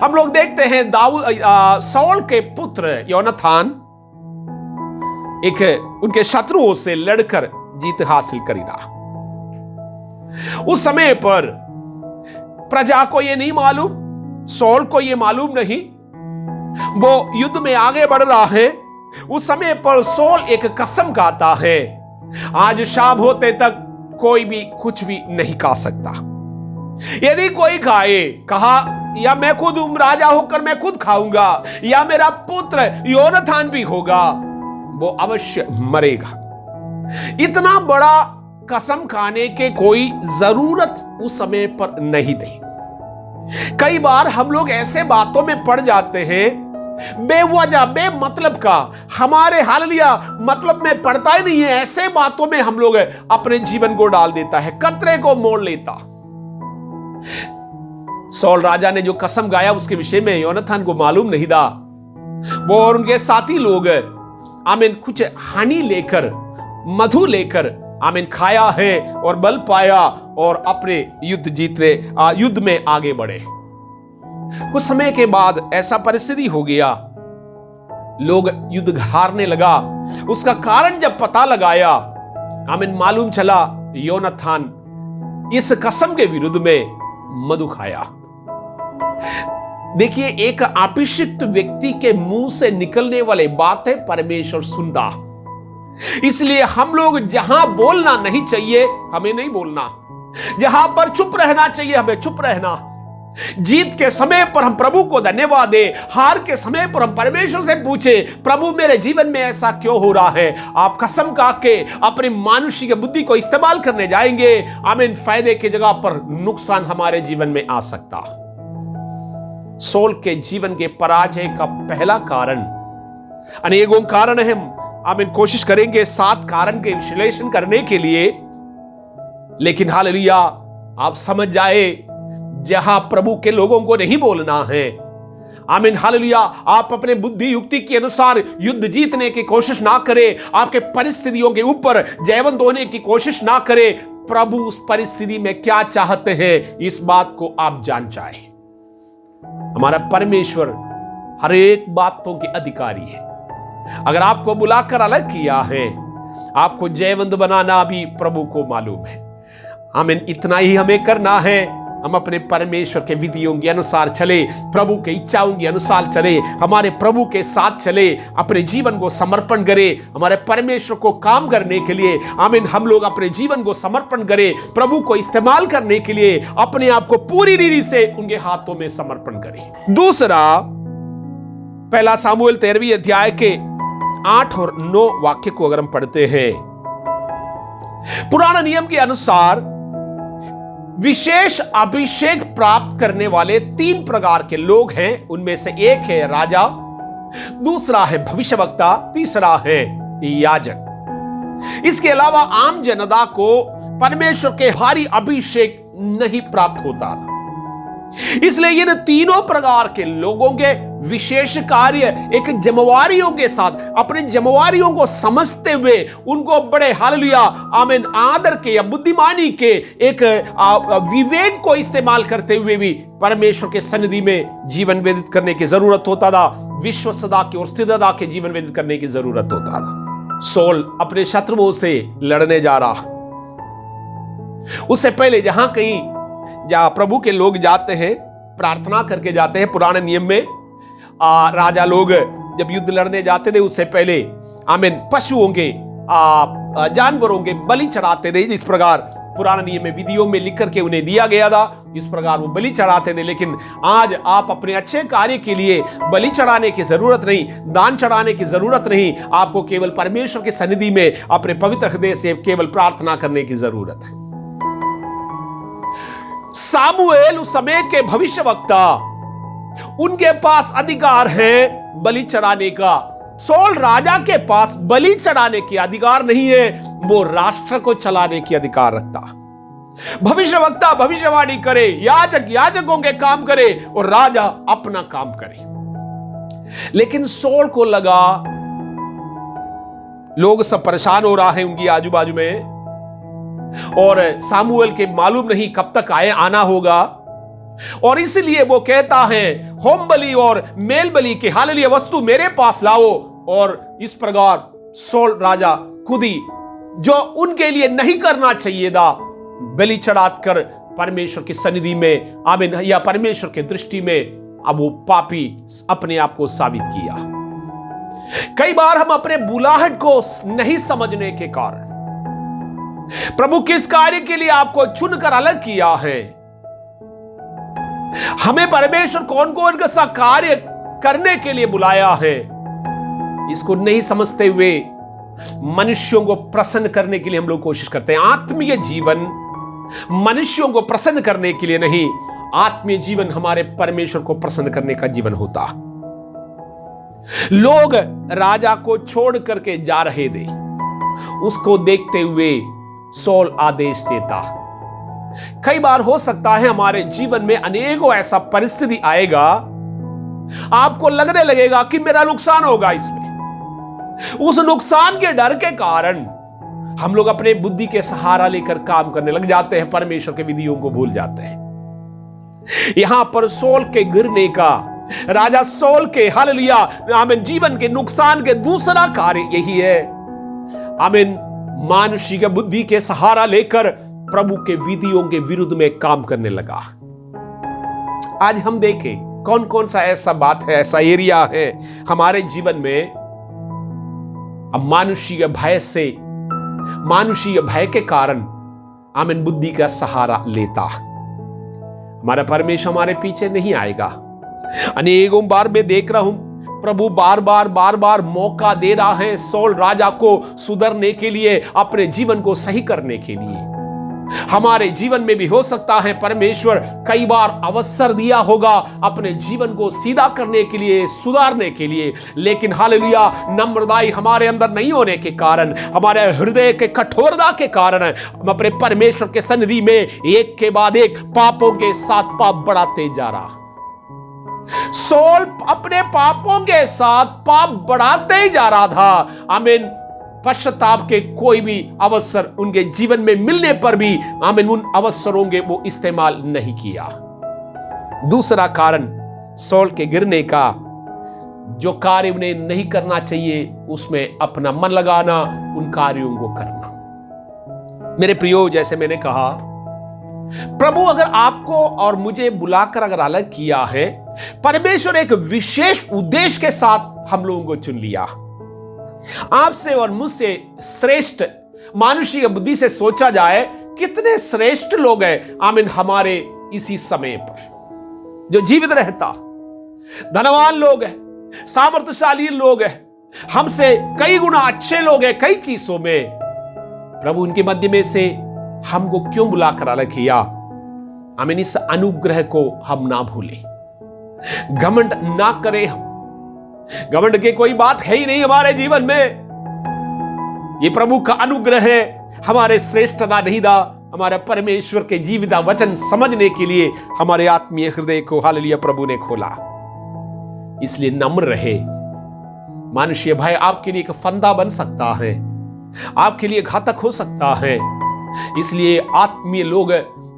हम लोग देखते हैं सौल के पुत्र योनाथान उनके शत्रुओं से लड़कर जीत हासिल करेगा। उस समय पर प्रजा को यह नहीं मालूम, सौल को यह मालूम नहीं, वो युद्ध में आगे बढ़ रहा है। उस समय पर सौल एक कसम खाता है, आज शाम होते तक कोई भी कुछ भी नहीं खा सकता। यदि कोई खाए, कहा या मैं खुद राजा होकर मैं खुद खाऊंगा, या मेरा पुत्र योनाथान भी होगा, वो अवश्य मरेगा। इतना बड़ा कसम खाने के कोई जरूरत उस समय पर नहीं थी। कई बार हम लोग ऐसे बातों में पड़ जाते हैं बेवजह बेमतलब का, हमारे हालेलुया मतलब में पड़ता ही नहीं है, ऐसे बातों में हम लोग अपने जीवन को डाल देता है, कतरे को मोड़ लेता। सौल राजा ने जो कसम गाया उसके विषय में योनाथान को मालूम नहीं था। वो और उनके साथी लोग आमीन कुछ हनी लेकर, मधु लेकर आमीन खाया है और बल पाया और अपने युद्ध में आगे बढ़े। कुछ समय के बाद ऐसा परिस्थिति हो गया, लोग युद्ध हारने लगा। उसका कारण जब पता लगाया, आमीन मालूम चला योनाथान इस कसम के विरुद्ध में मधु खाया। देखिए, एक अभिषिक्त व्यक्ति के मुंह से निकलने वाली बातें परमेश्वर सुनता। इसलिए हम लोग जहां बोलना नहीं चाहिए हमें नहीं बोलना, जहां पर चुप रहना चाहिए हमें चुप रहना। जीत के समय पर हम प्रभु को धन्यवाद दें, हार के समय पर हम परमेश्वर से पूछे, प्रभु मेरे जीवन में ऐसा क्यों हो रहा है। आप कसम खा के अपनी मानुषिक बुद्धि को इस्तेमाल करने जाएंगे, आमीन, फायदे की जगह पर नुकसान हमारे जीवन में आ सकता। सोल के जीवन के पराजय का पहला कारण, अनेकों कारण है, हम कोशिश करेंगे 7 कारण के विश्लेषण करने के लिए, लेकिन हालेलुया आप समझ जाए जहां प्रभु के लोगों को नहीं बोलना है, आमीन, हालेलुया, आप अपने बुद्धि युक्ति के अनुसार युद्ध जीतने की कोशिश ना करें, आपके परिस्थितियों के ऊपर जयवंत होने की कोशिश ना करें। प्रभु उस परिस्थिति में क्या चाहते हैं इस बात को आप जान जाए। हमारा परमेश्वर हर एक बातों के अधिकारी है। अगर आपको बुलाकर अलग किया है, आपको जयवंत बनाना भी प्रभु को मालूम है। आमीन, इतना ही हमें करना है, हम अपने परमेश्वर के विधियों के अनुसार चले, प्रभु के इच्छाओं के अनुसार चले, हमारे प्रभु के साथ चले, अपने जीवन को समर्पण करें हमारे परमेश्वर को काम करने के लिए। आमीन, हम लोग अपने जीवन को समर्पण करें, प्रभु को इस्तेमाल करने के लिए अपने आप को पूरी रीति से उनके हाथों में समर्पण करें। दूसरा, पहला सामुएल 13वीं अध्याय के 8 और 9 वाक्य को अगर हम पढ़ते हैं, पुराने नियम के अनुसार विशेष अभिषेक प्राप्त करने वाले 3 प्रकार के लोग हैं। उनमें से एक है राजा, दूसरा है भविष्यवक्ता, तीसरा है याजक। इसके अलावा आम जनता को परमेश्वर के भारी अभिषेक नहीं प्राप्त होता था। इसलिए इन तीनों प्रकार के लोगों के विशेष कार्य एक जिम्मेवारियों के साथ, अपने जिम्मेवारियों को समझते हुए, उनको बड़े हालेलुया आमीन आदर के या बुद्धिमानी के एक विवेक को इस्तेमाल करते हुए भी परमेश्वर के सन्निधि में जीवन व्यतीत करने की जरूरत होता था। विश्वसता की और स्थिरता के जीवन व्यतीत करने की जरूरत होता था। सोल अपने शत्रुओं से लड़ने जा रहा, उससे पहले जहां प्रभु के लोग जाते हैं, प्रार्थना करके जाते हैं। पुराने नियम में राजा लोग जब युद्ध लड़ने जाते थे, उससे पहले आमीन पशुओं के जानवरों के बलि चढ़ाते थे। इस प्रकार पुराने नियम में विधियों में लिख करके उन्हें दिया गया था, इस प्रकार वो बलि चढ़ाते थे। लेकिन आज आप अपने अच्छे कार्य के लिए बलि चढ़ाने की जरूरत नहीं, दान चढ़ाने की जरूरत नहीं, आपको केवल परमेश्वर के सन्निधि में अपने पवित्र हृदय से केवल प्रार्थना करने की जरूरत है। सामुएल उस समय के भविष्यवक्ता, उनके पास अधिकार है बलि चढ़ाने का। सोल राजा के पास बलि चढ़ाने की अधिकार नहीं है, वो राष्ट्र को चलाने की अधिकार रखता। भविष्यवक्ता भविष्यवाणी करे, याजक याजकों के काम करे और राजा अपना काम करे। लेकिन सोल को लगा लोग सब परेशान हो रहा है उनकी आजू बाजू में, और सामुएल के मालूम नहीं कब तक आना होगा, और इसलिए वो कहता है होम बलि और मेल बलि के हालेलुया वस्तु मेरे पास लाओ। और इस प्रकार सोल राजा खुद ही जो उनके लिए नहीं करना चाहिए था, बलि चढ़ाकर परमेश्वर की सन्निधि में आमीन या परमेश्वर के दृष्टि में अब वो पापी अपने आप को साबित किया। कई बार हम अपने बुलाहट को नहीं समझने के कारण, प्रभु किस कार्य के लिए आपको चुनकर अलग किया है, हमें परमेश्वर कौन कौन सा कार्य करने के लिए बुलाया है, इसको नहीं समझते हुए मनुष्यों को प्रसन्न करने के लिए हम लोग कोशिश करते हैं। आत्मीय जीवन मनुष्यों को प्रसन्न करने के लिए नहीं, आत्मीय जीवन हमारे परमेश्वर को प्रसन्न करने का जीवन होता। लोग राजा को छोड़ करके जा रहे थे, उसको देखते हुए सोल आदेश देता। कई बार हो सकता है हमारे जीवन में अनेकों ऐसा परिस्थिति आएगा, आपको लगने लगेगा कि मेरा नुकसान होगा इसमें। उस नुकसान के डर के कारण हम लोग अपने बुद्धि के सहारा लेकर काम करने लग जाते हैं, परमेश्वर के विधियों को भूल जाते हैं। यहां पर सोल के गिरने का, राजा सोल के हालेलुया आमीन जीवन के नुकसान के दूसरा कार्य यही है, आमीन मानुषिक बुद्धि के सहारा लेकर प्रभु के विधियों के विरुद्ध में काम करने लगा। आज हम देखें कौन कौन सा ऐसा बात है, ऐसा एरिया है हमारे जीवन में अब मानुषीय भय से, मानुषीय भय के कारण आमीन बुद्धि का सहारा लेता। हमारा परमेश्वर हमारे पीछे नहीं आएगा। अनेकों बार मैं देख रहा हूं प्रभु बार बार मौका दे रहा है सौल राजा को सुधरने के लिए, अपने जीवन को सही करने के लिए। हमारे जीवन में भी हो सकता है परमेश्वर कई बार अवसर दिया होगा अपने जीवन को सीधा करने के लिए, सुधारने के लिए, लेकिन हालेलुया नम्रताई हमारे अंदर नहीं होने के कारण, हमारे हृदय के कठोरता के कारण हम अपने परमेश्वर के सन्निधि में एक के बाद एक पापों के साथ पाप बढ़ाते जा रहा। सौल अपने पापों के साथ पाप बढ़ाते ही जा रहा था। आमीन। पश्चाताप के कोई भी अवसर उनके जीवन में मिलने पर भी आमीन उन अवसरों के वो इस्तेमाल नहीं किया। दूसरा कारण सौल के गिरने का, जो कार्य उन्हें नहीं करना चाहिए उसमें अपना मन लगाना, उन कार्यों को करना। मेरे प्रियो, जैसे मैंने कहा प्रभु अगर आपको और मुझे बुलाकर अगर अलग किया है, परमेश्वर एक विशेष उद्देश्य के साथ हम लोगों को चुन लिया। आपसे और मुझसे श्रेष्ठ मानुषिक बुद्धि से सोचा जाए कितने श्रेष्ठ लोग हैं आमीन हमारे इसी समय पर जो जीवित रहता, धनवान लोग हैं, सामर्थ्यशाली लोग हैं, हमसे कई गुना अच्छे लोग हैं कई चीजों में। प्रभु उनके मध्य में से हमको क्यों बुलाकर अलग किया? आमीन। इस अनुग्रह को हम ना भूलें, घमंड ना करें। हम घमंड की कोई बात है ही नहीं हमारे जीवन में। ये प्रभु का अनुग्रह है, हमारे श्रेष्ठता नहीं था, हमारे परमेश्वर के जीवित वचन समझने के लिए हमारे आत्मीय हृदय को हालेलुया प्रभु ने खोला। इसलिए नम्र रहे। मानुषीय भय आपके लिए एक फंदा बन सकता है, आपके लिए घातक हो सकता है। इसलिए आत्मीय लोग,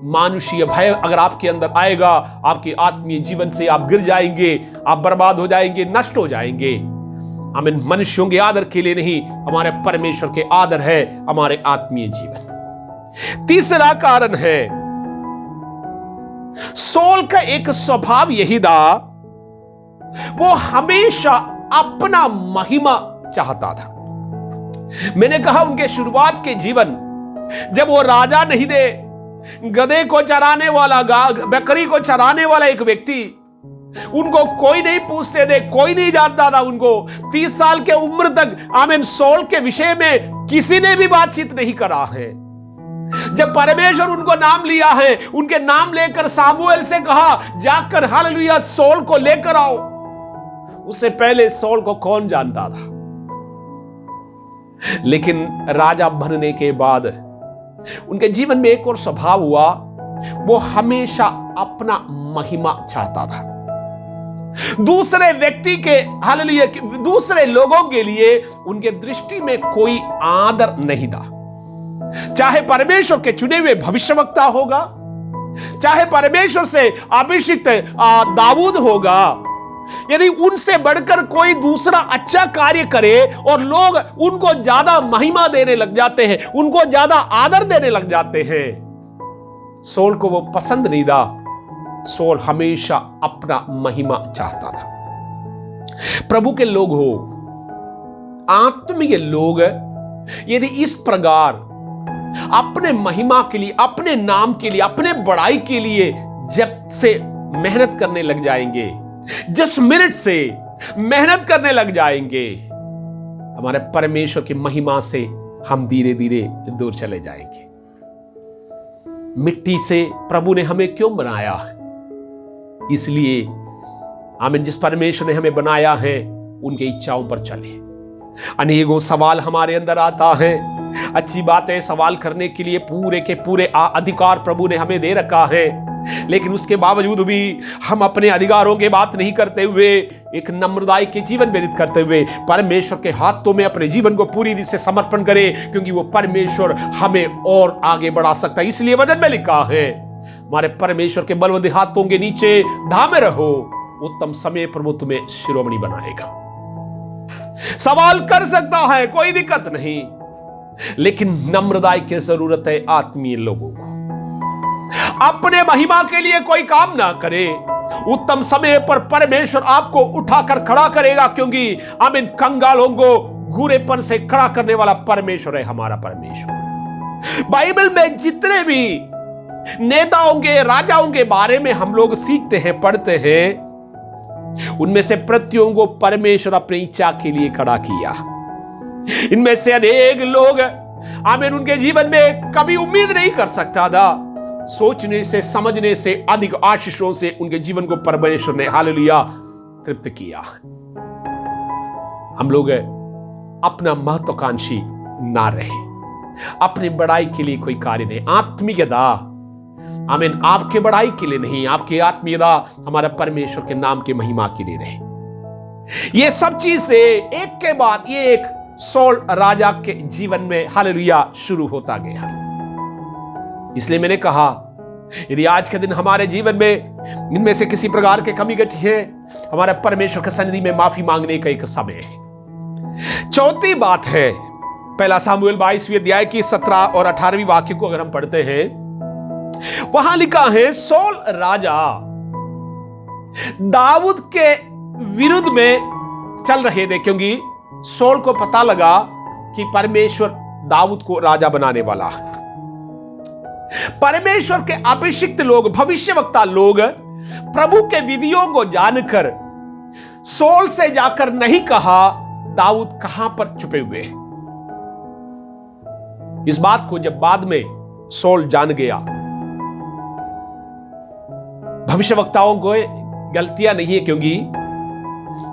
मानुषीय भय अगर आपके अंदर आएगा, आपके आत्मीय जीवन से आप गिर जाएंगे, आप बर्बाद हो जाएंगे, नष्ट हो जाएंगे। आमीन। मनुष्यों के आदर के लिए नहीं, हमारे परमेश्वर के आदर है हमारे आत्मीय जीवन। तीसरा कारण है सौल का एक स्वभाव यही था, वो हमेशा अपना महिमा चाहता था। मैंने कहा उनके शुरुआत के जीवन, जब वो राजा नहीं थे, गधे को चराने वाला, बकरी को चराने वाला एक व्यक्ति, उनको कोई नहीं पूछते थे, कोई नहीं जानता था उनको। 30 साल के उम्र तक आमीन सौल के विषय में किसी ने भी बातचीत नहीं करा है। जब परमेश्वर उनको नाम लिया है, उनके नाम लेकर सामुएल से कहा जाकर हालेलुया सौल को लेकर आओ, उससे पहले सौल को कौन जानता था? लेकिन राजा बनने के बाद उनके जीवन में एक और स्वभाव हुआ, वो हमेशा अपना महिमा चाहता था। दूसरे व्यक्ति के हालेलुया, दूसरे लोगों के लिए उनके दृष्टि में कोई आदर नहीं था। चाहे परमेश्वर के चुने हुए भविष्यवक्ता होगा, चाहे परमेश्वर से अभिषिक्त दाऊद होगा, यदि उनसे बढ़कर कोई दूसरा अच्छा कार्य करे और लोग उनको ज्यादा महिमा देने लग जाते हैं, उनको ज्यादा आदर देने लग जाते हैं, सौल को वो पसंद नहीं था। सौल हमेशा अपना महिमा चाहता था। प्रभु के लोग हो, आत्मीय लोग यदि इस प्रकार अपने महिमा के लिए, अपने नाम के लिए, अपने बड़ाई के लिए जब से मेहनत करने लग जाएंगे, जिस मिनट से मेहनत करने लग जाएंगे, हमारे परमेश्वर की महिमा से हम धीरे धीरे दूर चले जाएंगे। मिट्टी से प्रभु ने हमें क्यों बनाया है? इसलिए आमीन, जिस परमेश्वर ने हमें बनाया है उनके इच्छाओं पर चले। अनेकों सवाल हमारे अंदर आता है, अच्छी बात है, सवाल करने के लिए पूरे के पूरे अधिकार प्रभु ने हमें दे रखा है, लेकिन उसके बावजूद भी हम अपने अधिकारों की बात नहीं करते हुए, एक नम्रता के जीवन व्यतीत करते हुए परमेश्वर के हाथों में अपने जीवन को पूरी रीति से समर्पण करें, क्योंकि वो परमेश्वर हमें और आगे बढ़ा सकता है। इसलिए वचन में लिखा है, हमारे परमेश्वर के बलवंत हाथों के नीचे धामे रहो, उत्तम समय पर वो तुम्हें शिरोमणि बनाएगा। सवाल कर सकता है, कोई दिक्कत नहीं, लेकिन नम्रता की जरूरत है आत्मीय लोगों को। अपने महिमा के लिए कोई काम ना करे, उत्तम समय पर परमेश्वर आपको उठाकर खड़ा करेगा, क्योंकि आमीन कंगालों को घूरेपन से खड़ा करने वाला परमेश्वर है हमारा परमेश्वर। बाइबल में जितने भी नेताओं के, राजाओं के बारे में हम लोग सीखते हैं, पढ़ते हैं, उनमें से प्रत्येक को परमेश्वर अपनी इच्छा के लिए खड़ा किया। इनमें से अनेक लोग आमीन उनके जीवन में कभी उम्मीद नहीं कर सकता था, सोचने से, समझने से अधिक आशीषों से उनके जीवन को परमेश्वर ने हालेलुया तृप्त किया। हम लोग अपना महत्वाकांक्षी ना रहे, अपनी बड़ाई के लिए कोई कार्य नहीं, आत्मीयता आमीन आपके बड़ाई के लिए नहीं, आपकी आत्मीयता हमारा परमेश्वर के नाम की महिमा के लिए रहे। ये सब चीज से एक के बाद ये एक सौल राजा के जीवन में हालेलुया शुरू होता गया। इसलिए मैंने कहा यदि आज के दिन हमारे जीवन में इनमें से किसी प्रकार के कमी घटी है, हमारे परमेश्वर के सन्निधि में माफी मांगने का एक समय है। चौथी बात है, पहला सामुएल 22वें अध्याय की 17 और 18वीं वाक्य को अगर हम पढ़ते हैं, वहां लिखा है सौल राजा दाऊद के विरुद्ध में चल रहे थे, क्योंकि सौल को पता लगा कि परमेश्वर दाऊद को राजा बनाने वाला है। परमेश्वर के अभिषिक्त लोग, भविष्यवक्ता लोग प्रभु के विधियों को जानकर सौल से जाकर नहीं कहा दाऊद कहां पर छुपे हुए। इस बात को जब बाद में सौल जान गया, भविष्यवक्ताओं को गलतियां नहीं है, क्योंकि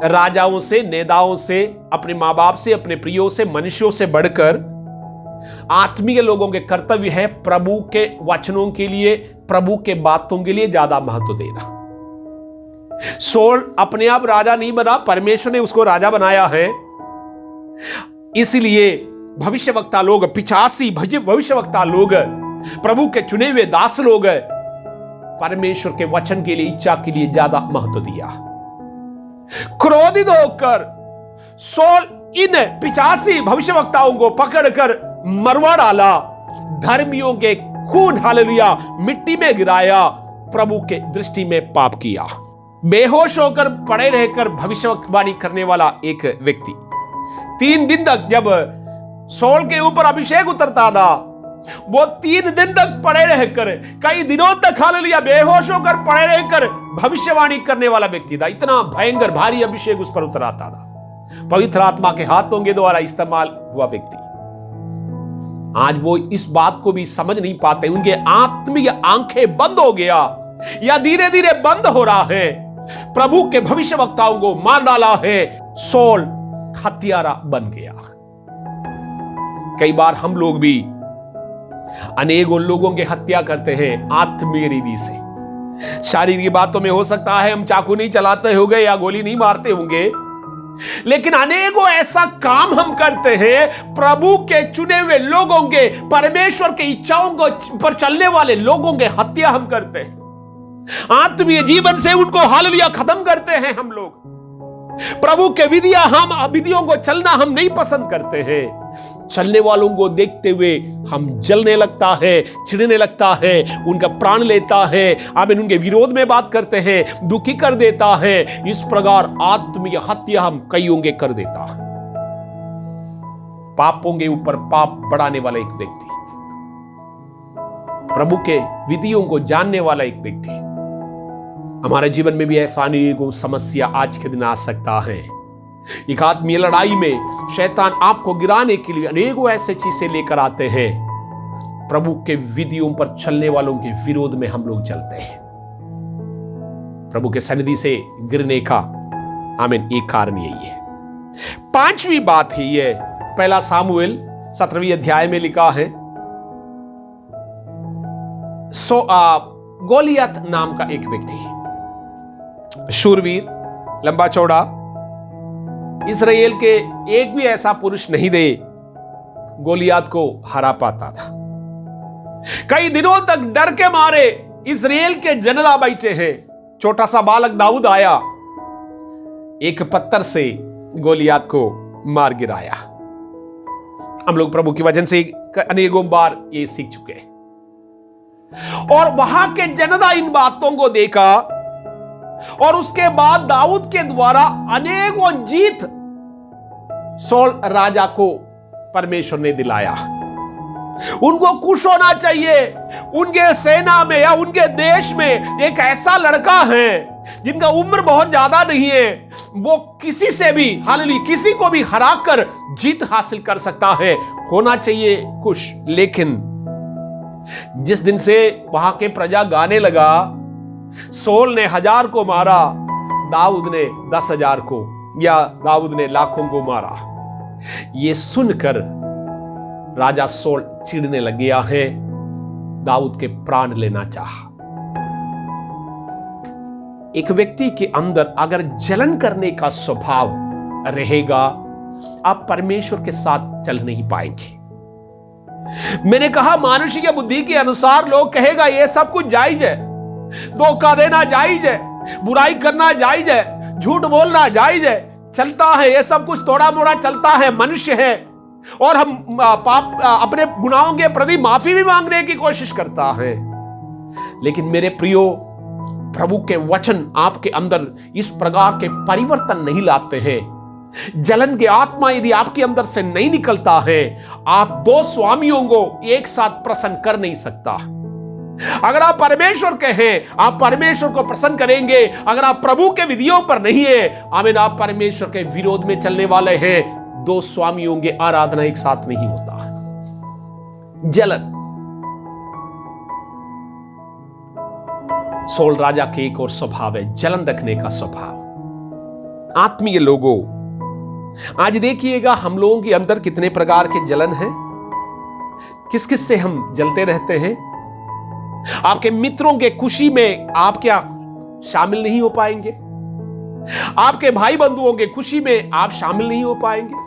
राजाओं से, नेताओं से, अपने मां बाप से, अपने प्रियों से, मनुष्यों से बढ़कर आत्मीय लोगों के कर्तव्य है प्रभु के वचनों के लिए, प्रभु के बातों के लिए ज्यादा महत्व देना। सौल अपने आप राजा नहीं बना, परमेश्वर ने उसको राजा बनाया है। इसलिए भविष्यवक्ता लोग, 85 भविष्यवक्ता लोग, प्रभु के चुने हुए दास लोग परमेश्वर के वचन के लिए, इच्छा के लिए ज्यादा महत्व दिया। क्रोधित होकर सौल इन 85 भविष्यवक्ताओं को पकड़कर मरवा डाला, धर्मियों के खून हालेलुया मिट्टी में गिराया, प्रभु के दृष्टि में पाप किया। बेहोश होकर पड़े रहकर भविष्यवाणी करने वाला एक व्यक्ति 3 दिन तक, जब सौल के ऊपर अभिषेक उतरता था, वो 3 दिन तक पड़े रहकर, कई दिनों तक हालेलुया बेहोश होकर पड़े रहकर भविष्यवाणी करने वाला व्यक्ति था। इतना भयंकर भारी अभिषेक उस पर उतराता था, पवित्र आत्मा के हाथों के द्वारा इस्तेमाल हुआ व्यक्ति। आज वो इस बात को भी समझ नहीं पाते, उनके आत्मीय आंखें बंद हो गया या धीरे धीरे बंद हो रहा है। प्रभु के भविष्यवक्ताओं को मार डाला है, सौल हत्यारा बन गया। कई बार हम लोग भी अनेकों लोगों की हत्या करते हैं आत्मीय रीति से। शारीरिक बातों में हो सकता है हम चाकू नहीं चलाते होंगे या गोली नहीं मारते होंगे, लेकिन अनेकों ऐसा काम हम करते हैं, प्रभु के चुने हुए लोगों के, परमेश्वर के इच्छाओं को पर चलने वाले लोगों के हत्या हम करते हैं। आत्मीय जीवन से उनको हालेलुया खत्म करते हैं हम लोग। प्रभु के विधियों को चलना हम नहीं पसंद करते हैं। चलने वालों को देखते हुए हम जलने लगता है, चिढ़ने लगता है, उनका प्राण लेता है, आमीन, उनके विरोध में बात करते हैं, दुखी कर देता है। इस प्रकार आत्मीय हत्या हम कईयों के कर देता है। पापों के ऊपर पाप बढ़ाने वाला एक व्यक्ति, प्रभु के विधियों को जानने वाला एक व्यक्ति, हमारे जीवन में भी ऐसा अनेकों समस्या आज के दिन आ सकता है। एक आत्मीय लड़ाई में शैतान आपको गिराने के लिए अनेकों ऐसे चीजें लेकर आते हैं। प्रभु के विधियों पर चलने वालों के विरोध में हम लोग चलते हैं। प्रभु के सन्निधि से गिरने का आमीन एक कारण यही है। 5वीं बात ही है, पहला सामुएल 17वीं अध्याय में लिखा है, गोलियत नाम का एक व्यक्ति, शूरवीर, लंबा चौड़ा, इस्राएल के एक भी ऐसा पुरुष नहीं थे गोलियत को हरा पाता था। कई दिनों तक डर के मारे इस्राएल के जनता बैठे हैं। छोटा सा बालक दाऊद आया, एक पत्थर से गोलियत को मार गिराया। हम लोग प्रभु के वचन से अनेकों बार ये सीख चुके हैं, और वहां के जनता इन बातों को देखा, और उसके बाद दाऊद के द्वारा अनेकों जीत सौल राजा को परमेश्वर ने दिलाया। उनको खुश होना चाहिए, उनके सेना में या उनके देश में एक ऐसा लड़का है जिनका उम्र बहुत ज्यादा नहीं है, वो किसी से भी, हालेलुया, किसी को भी हराकर जीत हासिल कर सकता है। होना चाहिए खुश। लेकिन जिस दिन से वहां के प्रजा गाने लगा, सौल ने 1000 को मारा, दाऊद ने 10,000 को, या दाऊद ने लाखों को मारा, ये सुनकर राजा सौल चिढ़ने लग गया है, दाऊद के प्राण लेना चाहा। एक व्यक्ति के अंदर अगर जलन करने का स्वभाव रहेगा, आप परमेश्वर के साथ चल नहीं पाएंगे। मैंने कहा मानुषिक बुद्धि के अनुसार लोग कहेगा ये सब कुछ जायज है, धोखा देना जायज है, बुराई करना जायज है, झूठ बोलना जायज है, चलता है, ये सब कुछ थोड़ा मोड़ा चलता है, मनुष्य है, और हम पाप अपने गुनाहों के प्रति माफी भी मांगने की कोशिश करता है। लेकिन मेरे प्रियो, प्रभु के वचन आपके अंदर इस प्रकार के परिवर्तन नहीं लाते हैं। जलन के आत्मा यदि आपके अंदर से नहीं निकलता है, आप 2 स्वामियों को एक साथ प्रसन्न कर नहीं सकता। अगर आप परमेश्वर के हैं, आप परमेश्वर को प्रसन्न करेंगे। अगर आप प्रभु के विधियों पर नहीं है, आमीन, आप परमेश्वर के विरोध में चलने वाले हैं। 2 स्वामियों की आराधना एक साथ नहीं होता है। जलन, सौल राजा के एक और स्वभाव है, जलन रखने का स्वभाव। आत्मीय लोगों, आज देखिएगा हम लोगों के अंदर कितने प्रकार के जलन हैं, किस किस से हम जलते रहते हैं। आपके मित्रों के खुशी में आप क्या शामिल नहीं हो पाएंगे? आपके भाई बंधुओं के खुशी में आप शामिल नहीं हो पाएंगे?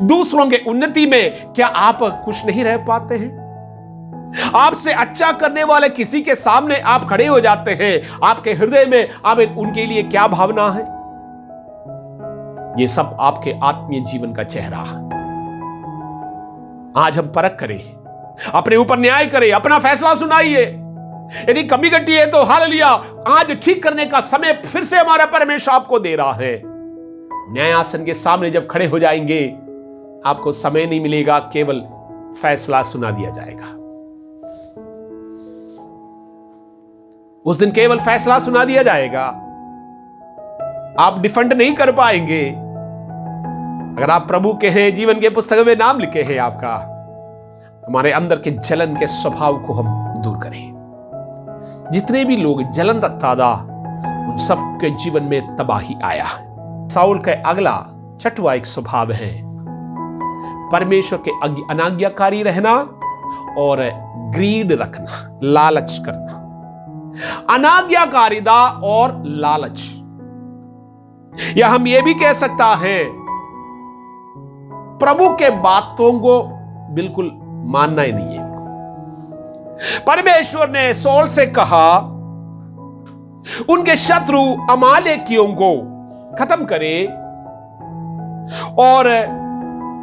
दूसरों के उन्नति में क्या आप खुश नहीं रह पाते हैं? आपसे अच्छा करने वाले किसी के सामने आप खड़े हो जाते हैं, आपके हृदय में आप उनके लिए क्या भावना है? ये सब आपके आत्मीय जीवन का चेहरा है। आज हम परख करें, अपने ऊपर न्याय करें, अपना फैसला सुनाइए। यदि कमी घटी है तो हालेलुया, आज ठीक करने का समय फिर से हमारा परमेश्वर आपको दे रहा है। न्यायासन के सामने जब खड़े हो जाएंगे, आपको समय नहीं मिलेगा, केवल फैसला सुना दिया जाएगा। उस दिन केवल फैसला सुना दिया जाएगा, आप डिफेंड नहीं कर पाएंगे। अगर आप प्रभु के हैं, जीवन के पुस्तक में नाम लिखे हैं आपका, हमारे अंदर के जलन के स्वभाव को हम दूर करें। जितने भी लोग जलन रखता था, उन सबके जीवन में तबाही आया। साउल का अगला 6वां एक स्वभाव है परमेश्वर के अनाज्ञाकारी रहना और ग्रीड रखना, लालच करना। अनाज्ञाकारिता और लालच, या हम ये भी कह सकता है प्रभु के बातों को बिल्कुल मानना ही नहीं है। परमेश्वर ने सौल से कहा उनके शत्रु अमालेकियों को खत्म करे, और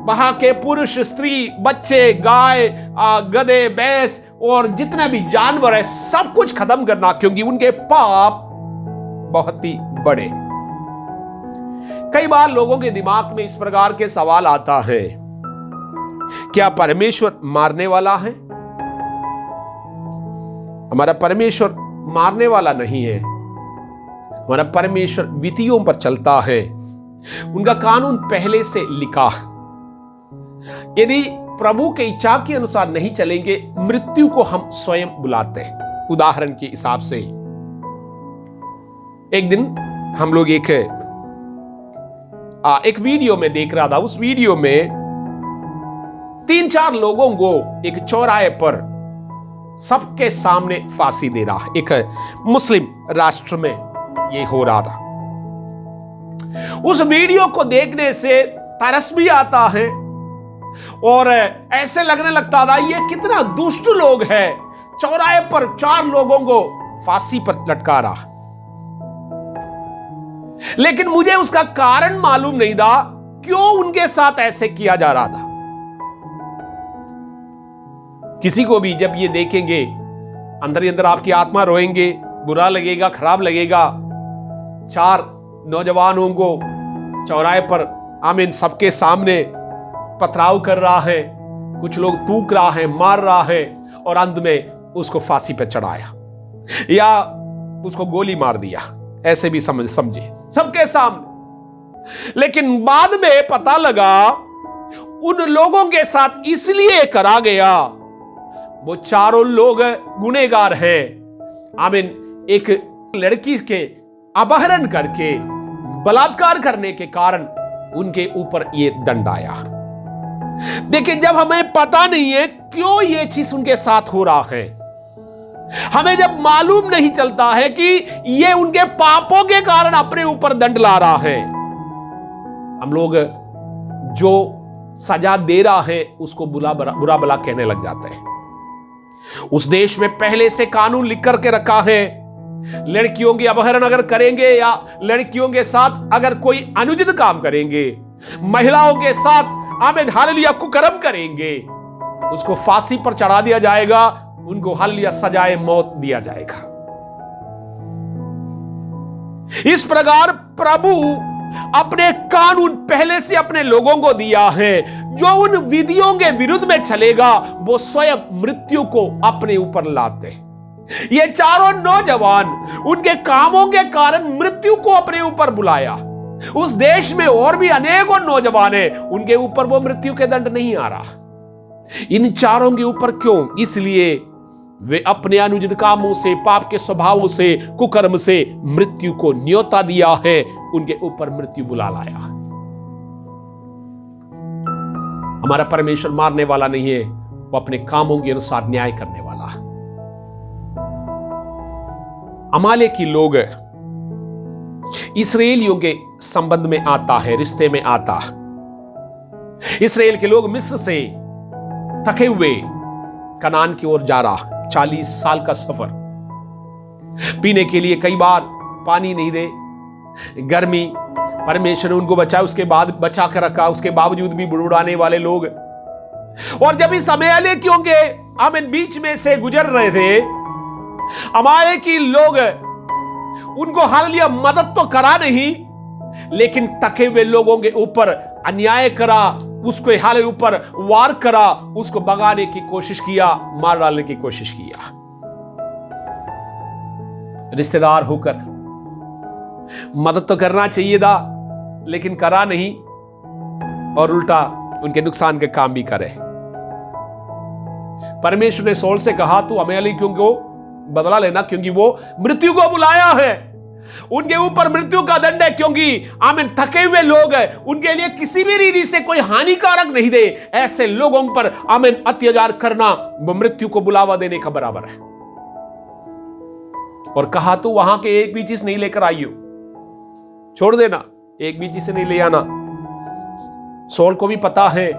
वहां के पुरुष, स्त्री, बच्चे, गाय, गधे, भैंस और जितने भी जानवर है सब कुछ खत्म करना, क्योंकि उनके पाप बहुत ही बड़े। कई बार लोगों के दिमाग में इस प्रकार के सवाल आता है, क्या परमेश्वर मारने वाला है? हमारा परमेश्वर मारने वाला नहीं है। हमारा परमेश्वर विधियों पर चलता है, उनका कानून पहले से लिखा है। यदि प्रभु के इच्छा के अनुसार नहीं चलेंगे, मृत्यु को हम स्वयं बुलाते हैं। उदाहरण के हिसाब से एक दिन हम लोग एक वीडियो में देख रहा था। उस वीडियो में 3-4 लोगों को एक चौराहे पर सबके सामने फांसी दे रहा है। एक मुस्लिम राष्ट्र में यह हो रहा था। उस वीडियो को देखने से तरस भी आता है और ऐसे लगने लगता था ये कितना दुष्ट लोग हैं, चौराहे पर 4 लोगों को फांसी पर लटका रहा। लेकिन मुझे उसका कारण मालूम नहीं था, क्यों उनके साथ ऐसे किया जा रहा था। किसी को भी जब ये देखेंगे, अंदर ही अंदर आपकी आत्मा रोएंगे, बुरा लगेगा, खराब लगेगा। 4 नौजवानों को चौराहे पर आमीन, सबके सामने पथराव कर रहा है, कुछ लोग तूक रहा है, मार रहा है और अंत में उसको फांसी पर चढ़ाया या उसको गोली मार दिया, ऐसे भी समझे सबके सामने। लेकिन बाद में पता लगा उन लोगों के साथ इसलिए करा गया, वो चारों लोग गुनहगार हैं। आमीन, एक लड़की के अपहरण करके बलात्कार करने के कारण उनके ऊपर ये दंड आया। देखिए, जब हमें पता नहीं है क्यों ये चीज उनके साथ हो रहा है, हमें जब मालूम नहीं चलता है कि ये उनके पापों के कारण अपने ऊपर दंड ला रहा है, हम लोग जो सजा दे रहा है उसको बुरा भला कहने लग जाते हैं। उस देश में पहले से कानून लिख करके रखा है, लड़कियों की अपहरण अगर करेंगे या लड़कियों के साथ अगर कोई अनुचित काम करेंगे, महिलाओं के साथ आमीन हालेलुया कुकर्म करेंगे, उसको फांसी पर चढ़ा दिया जाएगा, उनको हालेलुया सजाए मौत दिया जाएगा। इस प्रकार प्रभु अपने कानून पहले से अपने लोगों को दिया है। जो उन विधियों के विरुद्ध में चलेगा वो स्वयं मृत्यु को अपने ऊपर लाते। ये चारों नौजवान उनके कामों के कारण मृत्यु को अपने ऊपर बुलाया। उस देश में और भी अनेकों नौजवान हैं, उनके ऊपर वो मृत्यु के दंड नहीं आ रहा। इन चारों के ऊपर क्यों? इसलिए वे अपने अनुचित कामों से, पाप के स्वभावों से, कुकर्म से मृत्यु को न्योता दिया है, उनके ऊपर मृत्यु बुला लाया। हमारा परमेश्वर मारने वाला नहीं है, वो अपने कामों के अनुसार न्याय करने वाला। अमालेकी लोग इस्राएलियों के संबंध में आता है, रिश्ते में आता। इस्राएल के लोग मिस्र से थके हुए कनान की ओर जा रहा, 40 साल का सफर, पीने के लिए कई बार पानी नहीं दे, गर्मी, परमेश्वर ने उनको बचाया, उसके बाद बचा कर रखा, उसके बावजूद भी बुड़बुड़ाने वाले लोग। और जब इस अमालेकियों के आमीन बीच में से गुजर रहे थे, अमालेकी लोग उनको हालेलुया मदद तो करा नहीं, लेकिन थके हुए लोगों के ऊपर अन्याय करा, उसको हालेलुया ऊपर वार करा, उसको भगाने की कोशिश किया, मार डालने की कोशिश किया। रिश्तेदार होकर मदद तो करना चाहिए था, लेकिन करा नहीं और उल्टा उनके नुकसान के काम भी करे। परमेश्वर ने सौल से कहा, तू अमालेकियों को बदला लेना, क्योंकि वो मृत्यु को बुलाया है, उनके ऊपर मृत्यु का दंड है, क्योंकि आमीन थके हुए लोग हैं, उनके लिए किसी भी रीति से कोई हानिकारक नहीं दे, ऐसे लोगों पर आमीन अत्याचार करना वो मृत्यु को बुलावा देने का बराबर है। और कहा, तू वहां के एक भी चीज नहीं लेकर आई हो, छोड़ देना, एक भी चीज से नहीं ले आना। सौल को भी पता है,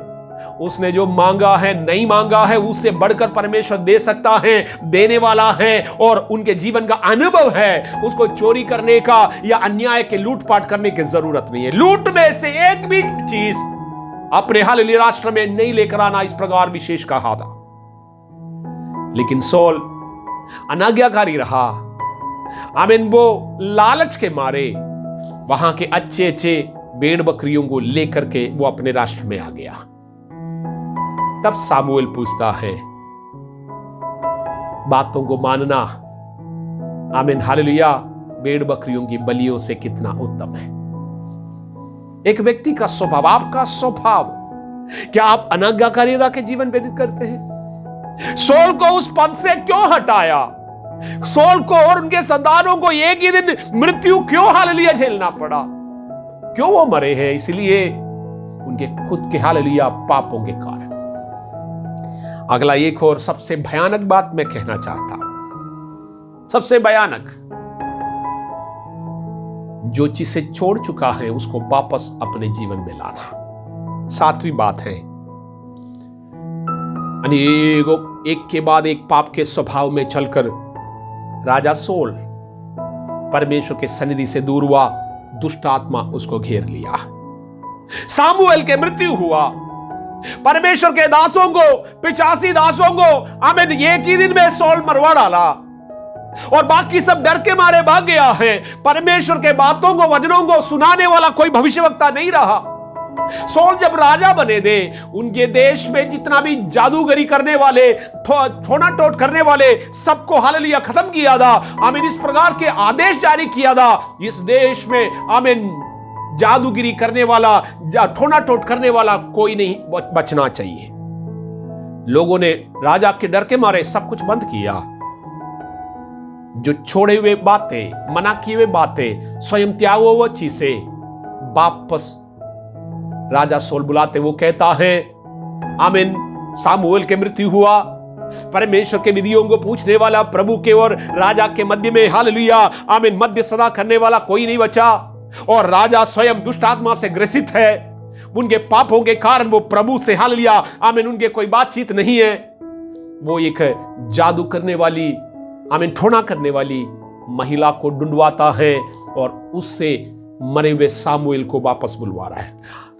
उसने जो मांगा है, नहीं मांगा है, उससे बढ़कर परमेश्वर दे सकता है, देने वाला है, और उनके जीवन का अनुभव है। उसको चोरी करने का या अन्याय के लूटपाट करने की जरूरत नहीं है। लूट में से एक भी चीज अपने हालेलुया राष्ट्र में नहीं लेकर आना, इस प्रकार विशेष कहा था। लेकिन सौल अनाज्ञाकारी रहा। आमीन, वो लालच के मारे वहां के अच्छे अच्छे भेड़ बकरियों को लेकर के वो अपने राष्ट्र में आ गया। तब सामुएल पूछता है, बातों को मानना आमीन हालेलुया भेड़ बकरियों की बलियों से कितना उत्तम है। एक व्यक्ति का स्वभाव, आपका स्वभाव, क्या आप अनाज्ञाकारिता के जीवन व्यतीत करते हैं? सौल को उस पद से क्यों हटाया? सौल को और उनके संतानों को एक ही दिन मृत्यु क्यों हालेलुया झेलना पड़ा? क्यों वो मरे हैं? इसलिए उनके खुद के हालेलुया पापों के कारण। अगला एक और सबसे भयानक बात मैं कहना चाहता हूं, सबसे भयानक, जो चीजें छोड़ चुका है उसको वापस अपने जीवन में लाना। 7वीं बात है, एक के बाद एक पाप के स्वभाव में चलकर राजा सौल परमेश्वर के सन्निधि से दूर हुआ, दुष्ट आत्मा उसको घेर लिया। सामुएल के मृत्यु हुआ, परमेश्वर के दासों को, 85 दासों को आमीन एक ही दिन में सौल मरवा डाला, और बाकी सब डर के मारे भाग गया है। परमेश्वर के बातों को, वचनों को सुनाने वाला कोई भविष्यवक्ता नहीं रहा। सौल जब राजा बने थे, उनके देश में जितना भी जादूगरी करने वाले, ठोना टोट करने वाले, सबको हालेलुया खत्म किया था। आमीन। इस प्रकार के आदेश जारी किया था, इस देश में आमीन जादूगिरी करने वाला, ठोना टोट करने वाला कोई नहीं बचना चाहिए। लोगों ने राजा के डर के मारे सब कुछ बंद किया। जो छोड़े हुए बातें, मना किए हुए बातें, स्वयं त्यागो वो चीजें वापस राजा सौल बुलाते। वो कहता है आमीन, सामुएल के मृत्यु हुआ, परमेश्वर के विधियों को पूछने वाला, प्रभु के और राजा के मध्य में हालेलुया आमीन मध्य सदा करने वाला कोई नहीं बचा। और राजा स्वयं दुष्ट आत्मा से ग्रसित है। उनके पापों के कारण वो प्रभु से हालेलुया आमीन उनके कोई बातचीत नहीं है। वो एक जादू करने वाली, आमीन ठोना करने वाली महिला को ढूंढवाता है और उससे मरे हुए सामुएल को वापस बुलवा रहा है।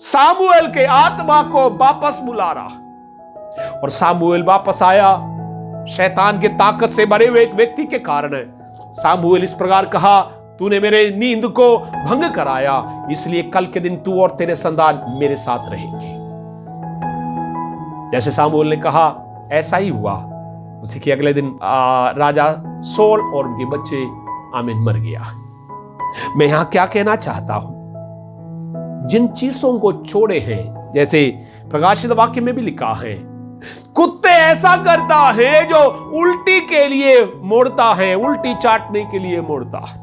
सामुएल के आत्मा को वापस बुला रहा। और सामुएल वापस आया शैतान के ताकत से मरे हुए एक व्यक्ति के कारण है। सामुएल इस प्रकार कहा, तूने मेरे नींद को भंग कराया, इसलिए कल के दिन तू और तेरे संतान मेरे साथ रहेंगे। जैसे सामुएल ने कहा ऐसा ही हुआ। उसी के अगले दिन राजा सौल और उनके बच्चे आमीन मर गया। मैं यहां क्या कहना चाहता हूं, जिन चीजों को छोड़े हैं, जैसे प्रकाशित वाक्य में भी लिखा है, कुत्ते ऐसा करता है जो उल्टी के लिए मोड़ता है, उल्टी चाटने के लिए मोड़ता है।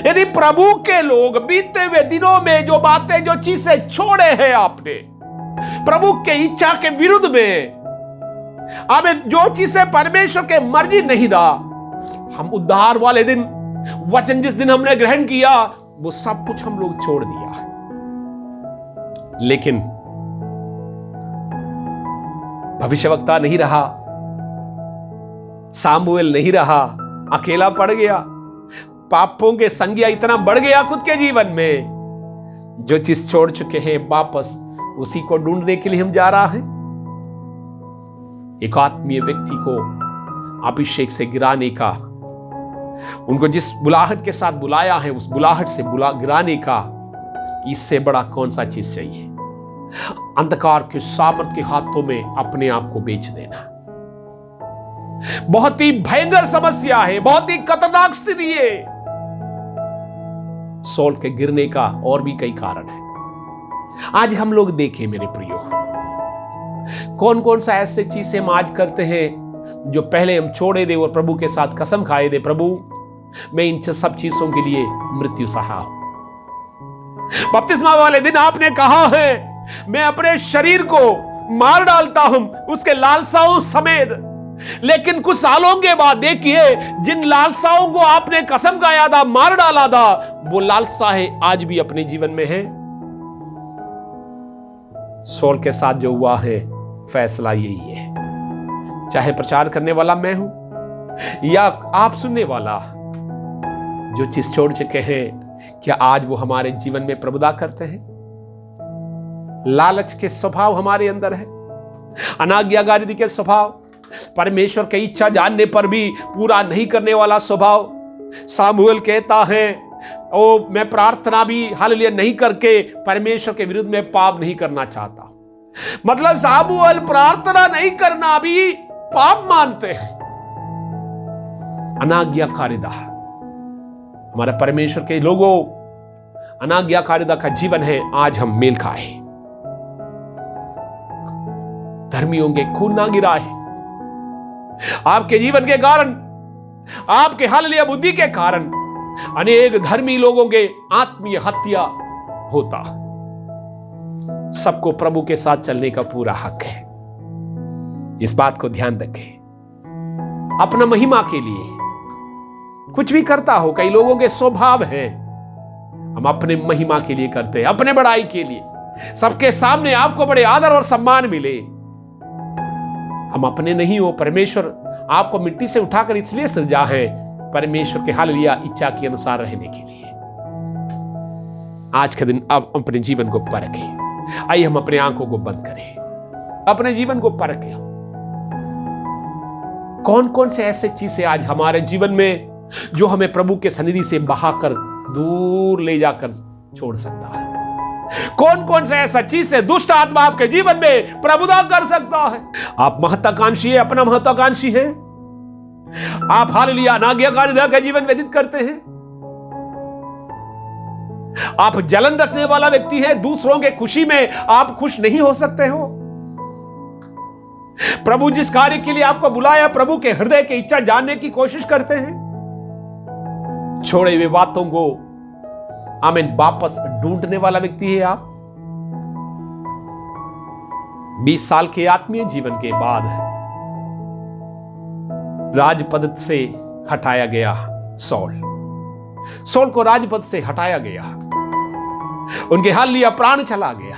यदि प्रभु के लोग बीते हुए दिनों में जो बातें, जो चीजें छोड़े हैं आपने, प्रभु के इच्छा के विरुद्ध में, आमीन जो चीजें परमेश्वर के मर्जी नहीं था, हम उद्धार वाले दिन, वचन जिस दिन हमने ग्रहण किया, वो सब कुछ हम लोग छोड़ दिया। लेकिन भविष्यवक्ता नहीं रहा, सामुएल नहीं रहा, अकेला पड़ गया। पापों के संज्ञा इतना बढ़ गया खुद के जीवन में, जो चीज छोड़ चुके हैं वापस उसी को ढूंढने के लिए हम जा रहा है। एक आत्मीय व्यक्ति को अभिषेक से गिराने का, उनको जिस बुलाहट के साथ बुलाया है उस बुलाहट से गिराने का, इससे बड़ा कौन सा चीज चाहिए? अंधकार के सामर्थ के हाथों में अपने आप को बेच देना बहुत ही भयंकर समस्या है, बहुत ही खतरनाक स्थिति है। सौल के गिरने का और भी कई कारण है। आज हम लोग देखें मेरे प्रियो, कौन कौन सा ऐसे चीजें हम आज करते हैं जो पहले हम छोड़े दे और प्रभु के साथ कसम खाए दे, प्रभु मैं इन सब चीजों के लिए मृत्यु सहा। बपतिस्मा वाले दिन आपने कहा है मैं अपने शरीर को मार डालता हूं उसके लालसाओं समेत। लेकिन कुछ सालों के बाद देखिए, जिन लालसाओं को आपने कसम खाया था, मार डाला था, वो लालसा है आज भी अपने जीवन में है। सौल के साथ जो हुआ है, फैसला यही है। चाहे प्रचार करने वाला मैं हूं या आप सुनने वाला, जो चीज छोड़ चुके हैं, क्या आज वो हमारे जीवन में प्रभुता करते हैं? लालच के स्वभाव हमारे अंदर है, अनाज्ञाकारी के स्वभाव, परमेश्वर की इच्छा जानने पर भी पूरा नहीं करने वाला स्वभाव। सामुएल कहता है ओ मैं प्रार्थना भी हालेलुया नहीं करके परमेश्वर के विरुद्ध में पाप नहीं करना चाहता। मतलब सामुएल प्रार्थना नहीं करना भी पाप मानते हैं। अनाज्ञाकारिता, हमारे परमेश्वर के लोगों, अनाज्ञाकारिता का जीवन है आज हम मेल खाए। धर्मियों के खून ना गिराए। आपके जीवन के कारण, आपके हालेलुया बुद्धि के कारण अनेक धर्मी लोगों के आत्मीय हत्या होता। सबको प्रभु के साथ चलने का पूरा हक है, इस बात को ध्यान रखें। अपना महिमा के लिए कुछ भी करता हो, कई लोगों के स्वभाव है हम अपने महिमा के लिए करते हैं, अपने बड़ाई के लिए, सबके सामने आपको बड़े आदर और सम्मान मिले। हम अपने नहीं हो, परमेश्वर आपको मिट्टी से उठाकर इसलिए सृजा है, परमेश्वर के हालेलुया इच्छा के अनुसार रहने के लिए। आज के दिन अब अपने जीवन को परखें। आइए हम अपने आंखों को बंद करें, अपने जीवन को परखें। कौन कौन से ऐसे चीजें आज हमारे जीवन में जो हमें प्रभु के सन्निधि से बहाकर दूर ले जाकर छोड़ सकता है? कौन कौन से ऐसा चीज से दुष्ट आत्मा आपके जीवन में प्रभुता कर सकता है? आप महत्वाकांक्षी है, अपना महत्वाकांक्षी है, आप हालेलुया अनाज्ञाकारी का जीवन व्यतीत करते हैं, आप जलन रखने वाला व्यक्ति है, दूसरों के खुशी में आप खुश नहीं हो सकते हो। प्रभु जिस कार्य के लिए आपको बुलाया, प्रभु के हृदय की इच्छा जानने की कोशिश करते हैं, छोड़े हुए बातों को आमीन वापस ढूंढने वाला व्यक्ति है आप। 20 साल के आत्मीय जीवन के बाद राजपद से हटाया गया सौल को राजपद से हटाया गया, उनके हालेलुया प्राण चला गया,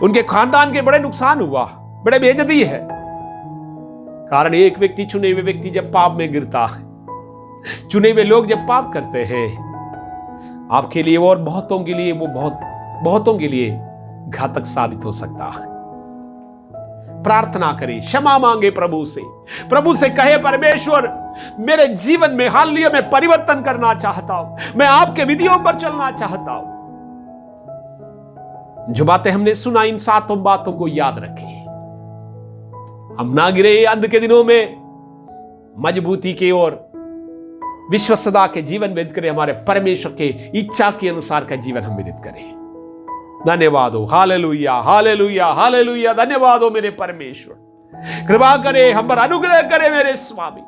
उनके खानदान के बड़े नुकसान हुआ, बड़े बेइज्जती है। कारण एक व्यक्ति, चुने हुए व्यक्ति जब पाप में गिरता है, चुने हुए लोग जब पाप करते हैं, आपके लिए और बहुतों के लिए वो बहुतों के लिए घातक साबित हो सकता है। प्रार्थना करें, क्षमा मांगे प्रभु से कहे परमेश्वर मेरे जीवन में हालेलुया मैं परिवर्तन करना चाहता हूं, मैं आपके विधियों पर चलना चाहता हूं। जो बातें हमने सुना, इन 7 बातों को याद रखें, हम ना गिरे अंत के दिनों में, मजबूती की ओर विश्वसदा के जीवन व्यतीत करें, हमारे परमेश्वर के इच्छा के अनुसार का जीवन हम व्यतीत करें। धन्यवाद हो, हालेलुया हालेलुया हालेलुया। धन्यवाद हो मेरे परमेश्वर, कृपा करे, हम पर अनुग्रह करे मेरे स्वामी।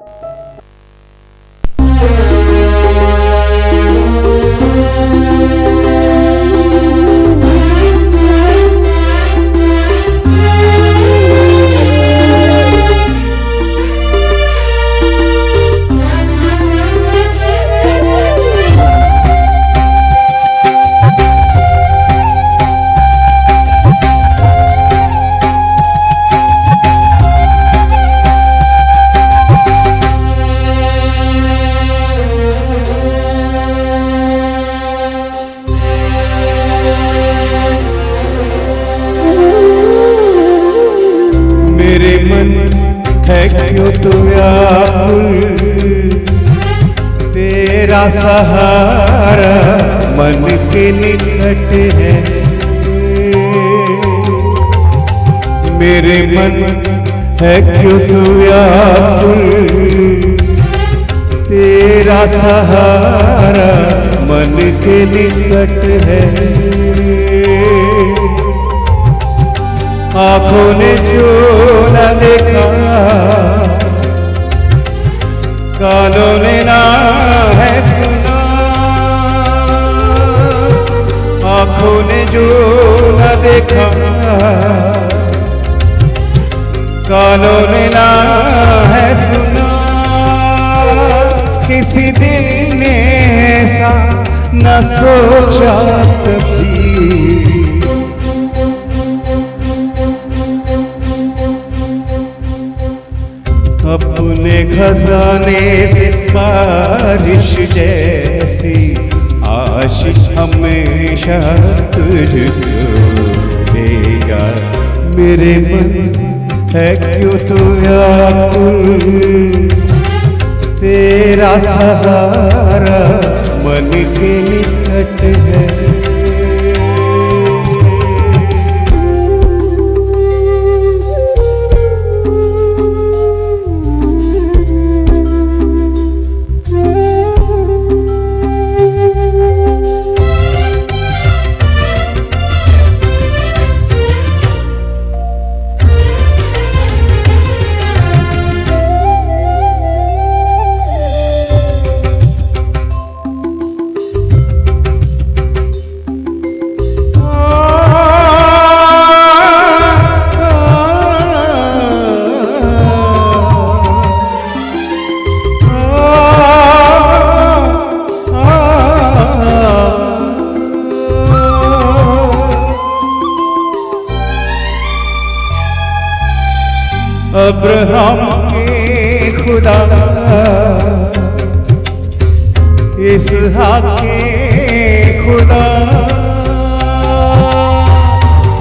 तो व्याकुल तेरा सहारा मन के निकट है, मेरे मन है क्यों तो व्याकुल तेरा सहारा मन के निकट है। आंखों ने जो न देखा, कानों ने ना है सुना, आंखों ने जो न देखा, कानों ने ना है सुना, किसी दिल ने ऐसा न सोचा कभी। अपने खजाने से बारिश जैसी आशीष हमेशा तुझको देगा, मेरे मन है क्यों तो व्याकुल तेरा सहारा मन के निकट है। अब्राहम के खुदा, इसहाक के खुदा,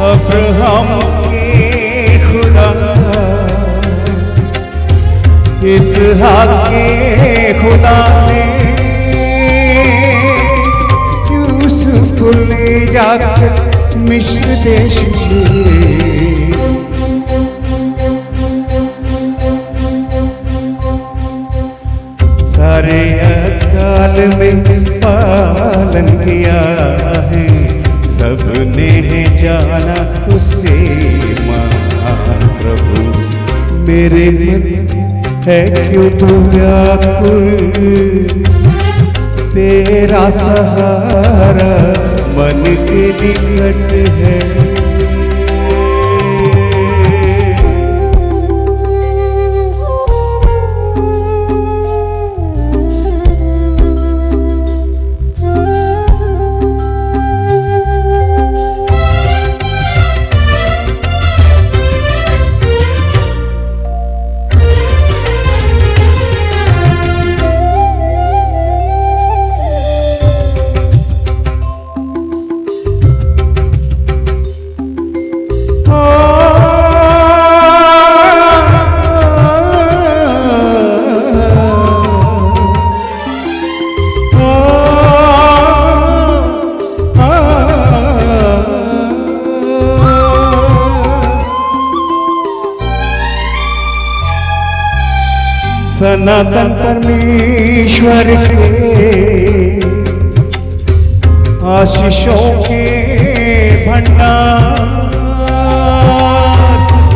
अब्राहम के खुदा, इसहाक के खुदा ने यूसुफ को ले जाकर मिस्र देश में सारे अकाल में पालन किया है, सबने जाना उसे महान प्रभु। मेरे मन है क्यों तो व्याकुल, तेरा सहारा मन के निकट है। सनातन परमेश्वर के आशीषों के भंडार,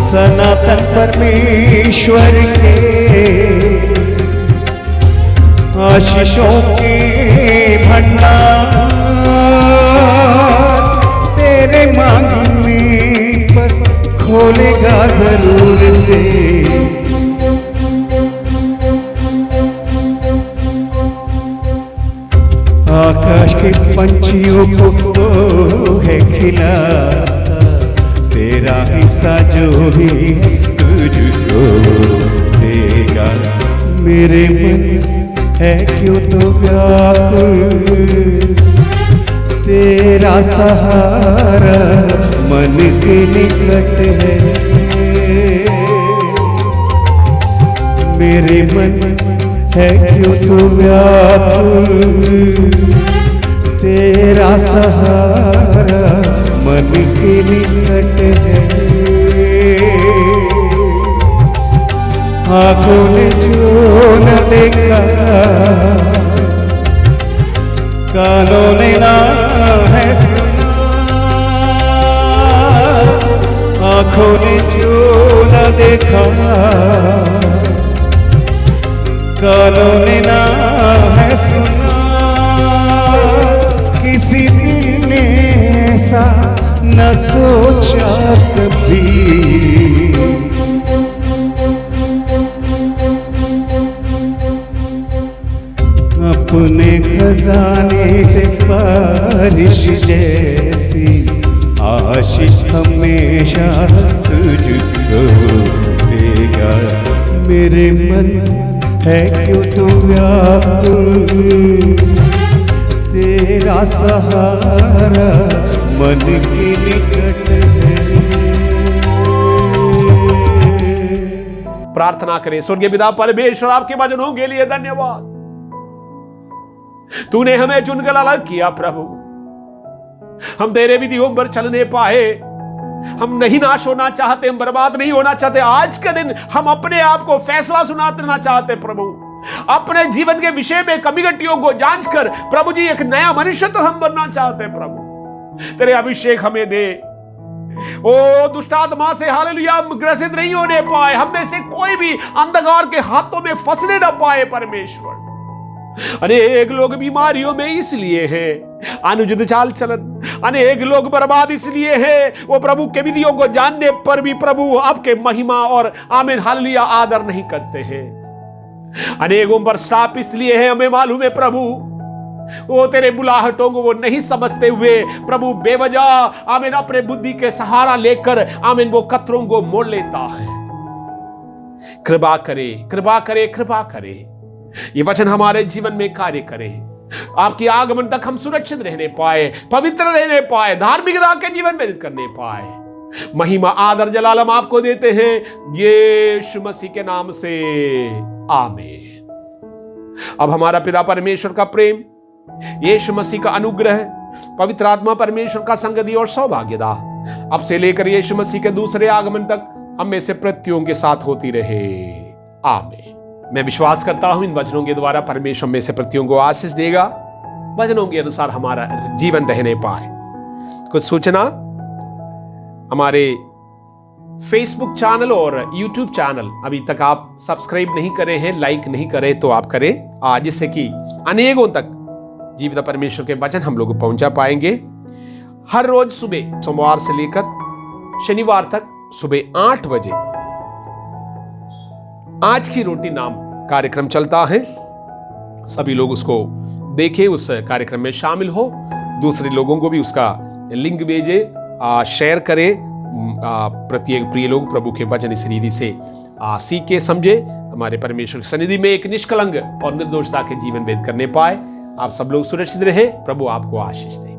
सनातन परमेश्वर के आशीषों के भंडार, तेरे मांगने पर खोलेगा जरूर से। आकाश के पंछियों को है खिलाता, तेरा हिस्सा जो भी तुझको देगा। मेरे मन है क्यों तो व्याकुल, तेरा सहारा मन के निकट है। मेरे मन है क्यों तो व्याकुल, तेरा सहारा मन के निकट है। आँखों ने जो न देखा, कानों ने ना है सुना, आँखों ने जो न देखा, कानों ने ना है सुना, किसी दिल ने ऐसा न सोचा कभी। अपने खजाने से बारिश जैसी आशीष हमेशा तुझको देगा। मेरे मन है क्यों तो व्याकुल, तेरा सहारा मन के निकट है। प्रार्थना करें। स्वर्गीय पिता परमेश्वर, आपके वचनों के लिए धन्यवाद। तूने हमें चुनकर अलग किया प्रभु, हम तेरे विधियों पर चलने पाए। हम नहीं नाश होना चाहते, हम बर्बाद नहीं होना चाहते। आज के दिन हम अपने आप को फैसला सुनाना चाहते प्रभु, अपने जीवन के विषय में कमी गट्टियों को जांच कर प्रभु जी एक नया मनुष्य तो हम बनना चाहते प्रभु। तेरे अभिषेक हमें दे। ओ दुष्ट आत्मा से हालेलुया ग्रसित नहीं होने पाए, हम में से कोई भी अंधकार के हाथों में फंसने न पाए परमेश्वर। अनेक लोग बीमारियों में इसलिए हैं, अनुचित चाल चलन, अनेक लोग बर्बाद इसलिए हैं, वो प्रभु के विधियों को जानने पर भी प्रभु आपके महिमा और आमीन हालेलुया आदर नहीं करते हैं। अनेकों पर श्राप इसलिए है, हमें मालूम है प्रभु, वो तेरे बुलाहटों को वो नहीं समझते हुए प्रभु बेवजह आमीन अपने बुद्धि के सहारा लेकर आमीन वो कतरों को मोड़ लेता है। कृपा करे, कृपा करे, कृपा करे। ये वचन हमारे जीवन में कार्य करे, आपकी आगमन तक हम सुरक्षित रहने पाए, पवित्र रहने पाए, धार्मिकता के जीवन व्यतीत करने पाए। महिमा आदर जलाल हम आपको देते हैं यीशु मसीह के नाम से, आमीन। अब हमारा पिता परमेश्वर का प्रेम, यीशु मसीह का अनुग्रह, पवित्र आत्मा परमेश्वर का संगति और सौभाग्य दा अब से लेकर यीशु मसीह के दूसरे आगमन तक हम में से प्रत्येक के साथ होती रहे। आमीन। मैं विश्वास करता हूं इन वचनों के द्वारा परमेश्वर में से प्रत्येक को आशीष देगा, वचनों के अनुसार हमारा जीवन रहने पाए। कुछ सूचना, हमारे फेसबुक चैनल और यूट्यूब चैनल अभी तक आप सब्सक्राइब नहीं करे हैं, लाइक नहीं करे तो आप करें, जिससे कि अनेकों तक जीवित परमेश्वर के वचन हम लोग पहुंचा पाएंगे। हर रोज सुबह सोमवार से लेकर शनिवार तक सुबह 8 बजे आज की रोटी नाम कार्यक्रम चलता है। सभी लोग उसको देखें, उस कार्यक्रम में शामिल हो, दूसरे लोगों को भी उसका लिंक भेजे, शेयर करें। प्रत्येक प्रिय लोग प्रभु के वचन इस रीति से सीखे समझे, हमारे परमेश्वर की सन्निधि में एक निष्कलंक और निर्दोषता के जीवन व्यतीत करने पाए। आप सब लोग सुरक्षित रहे। प्रभु आपको आशीष दे।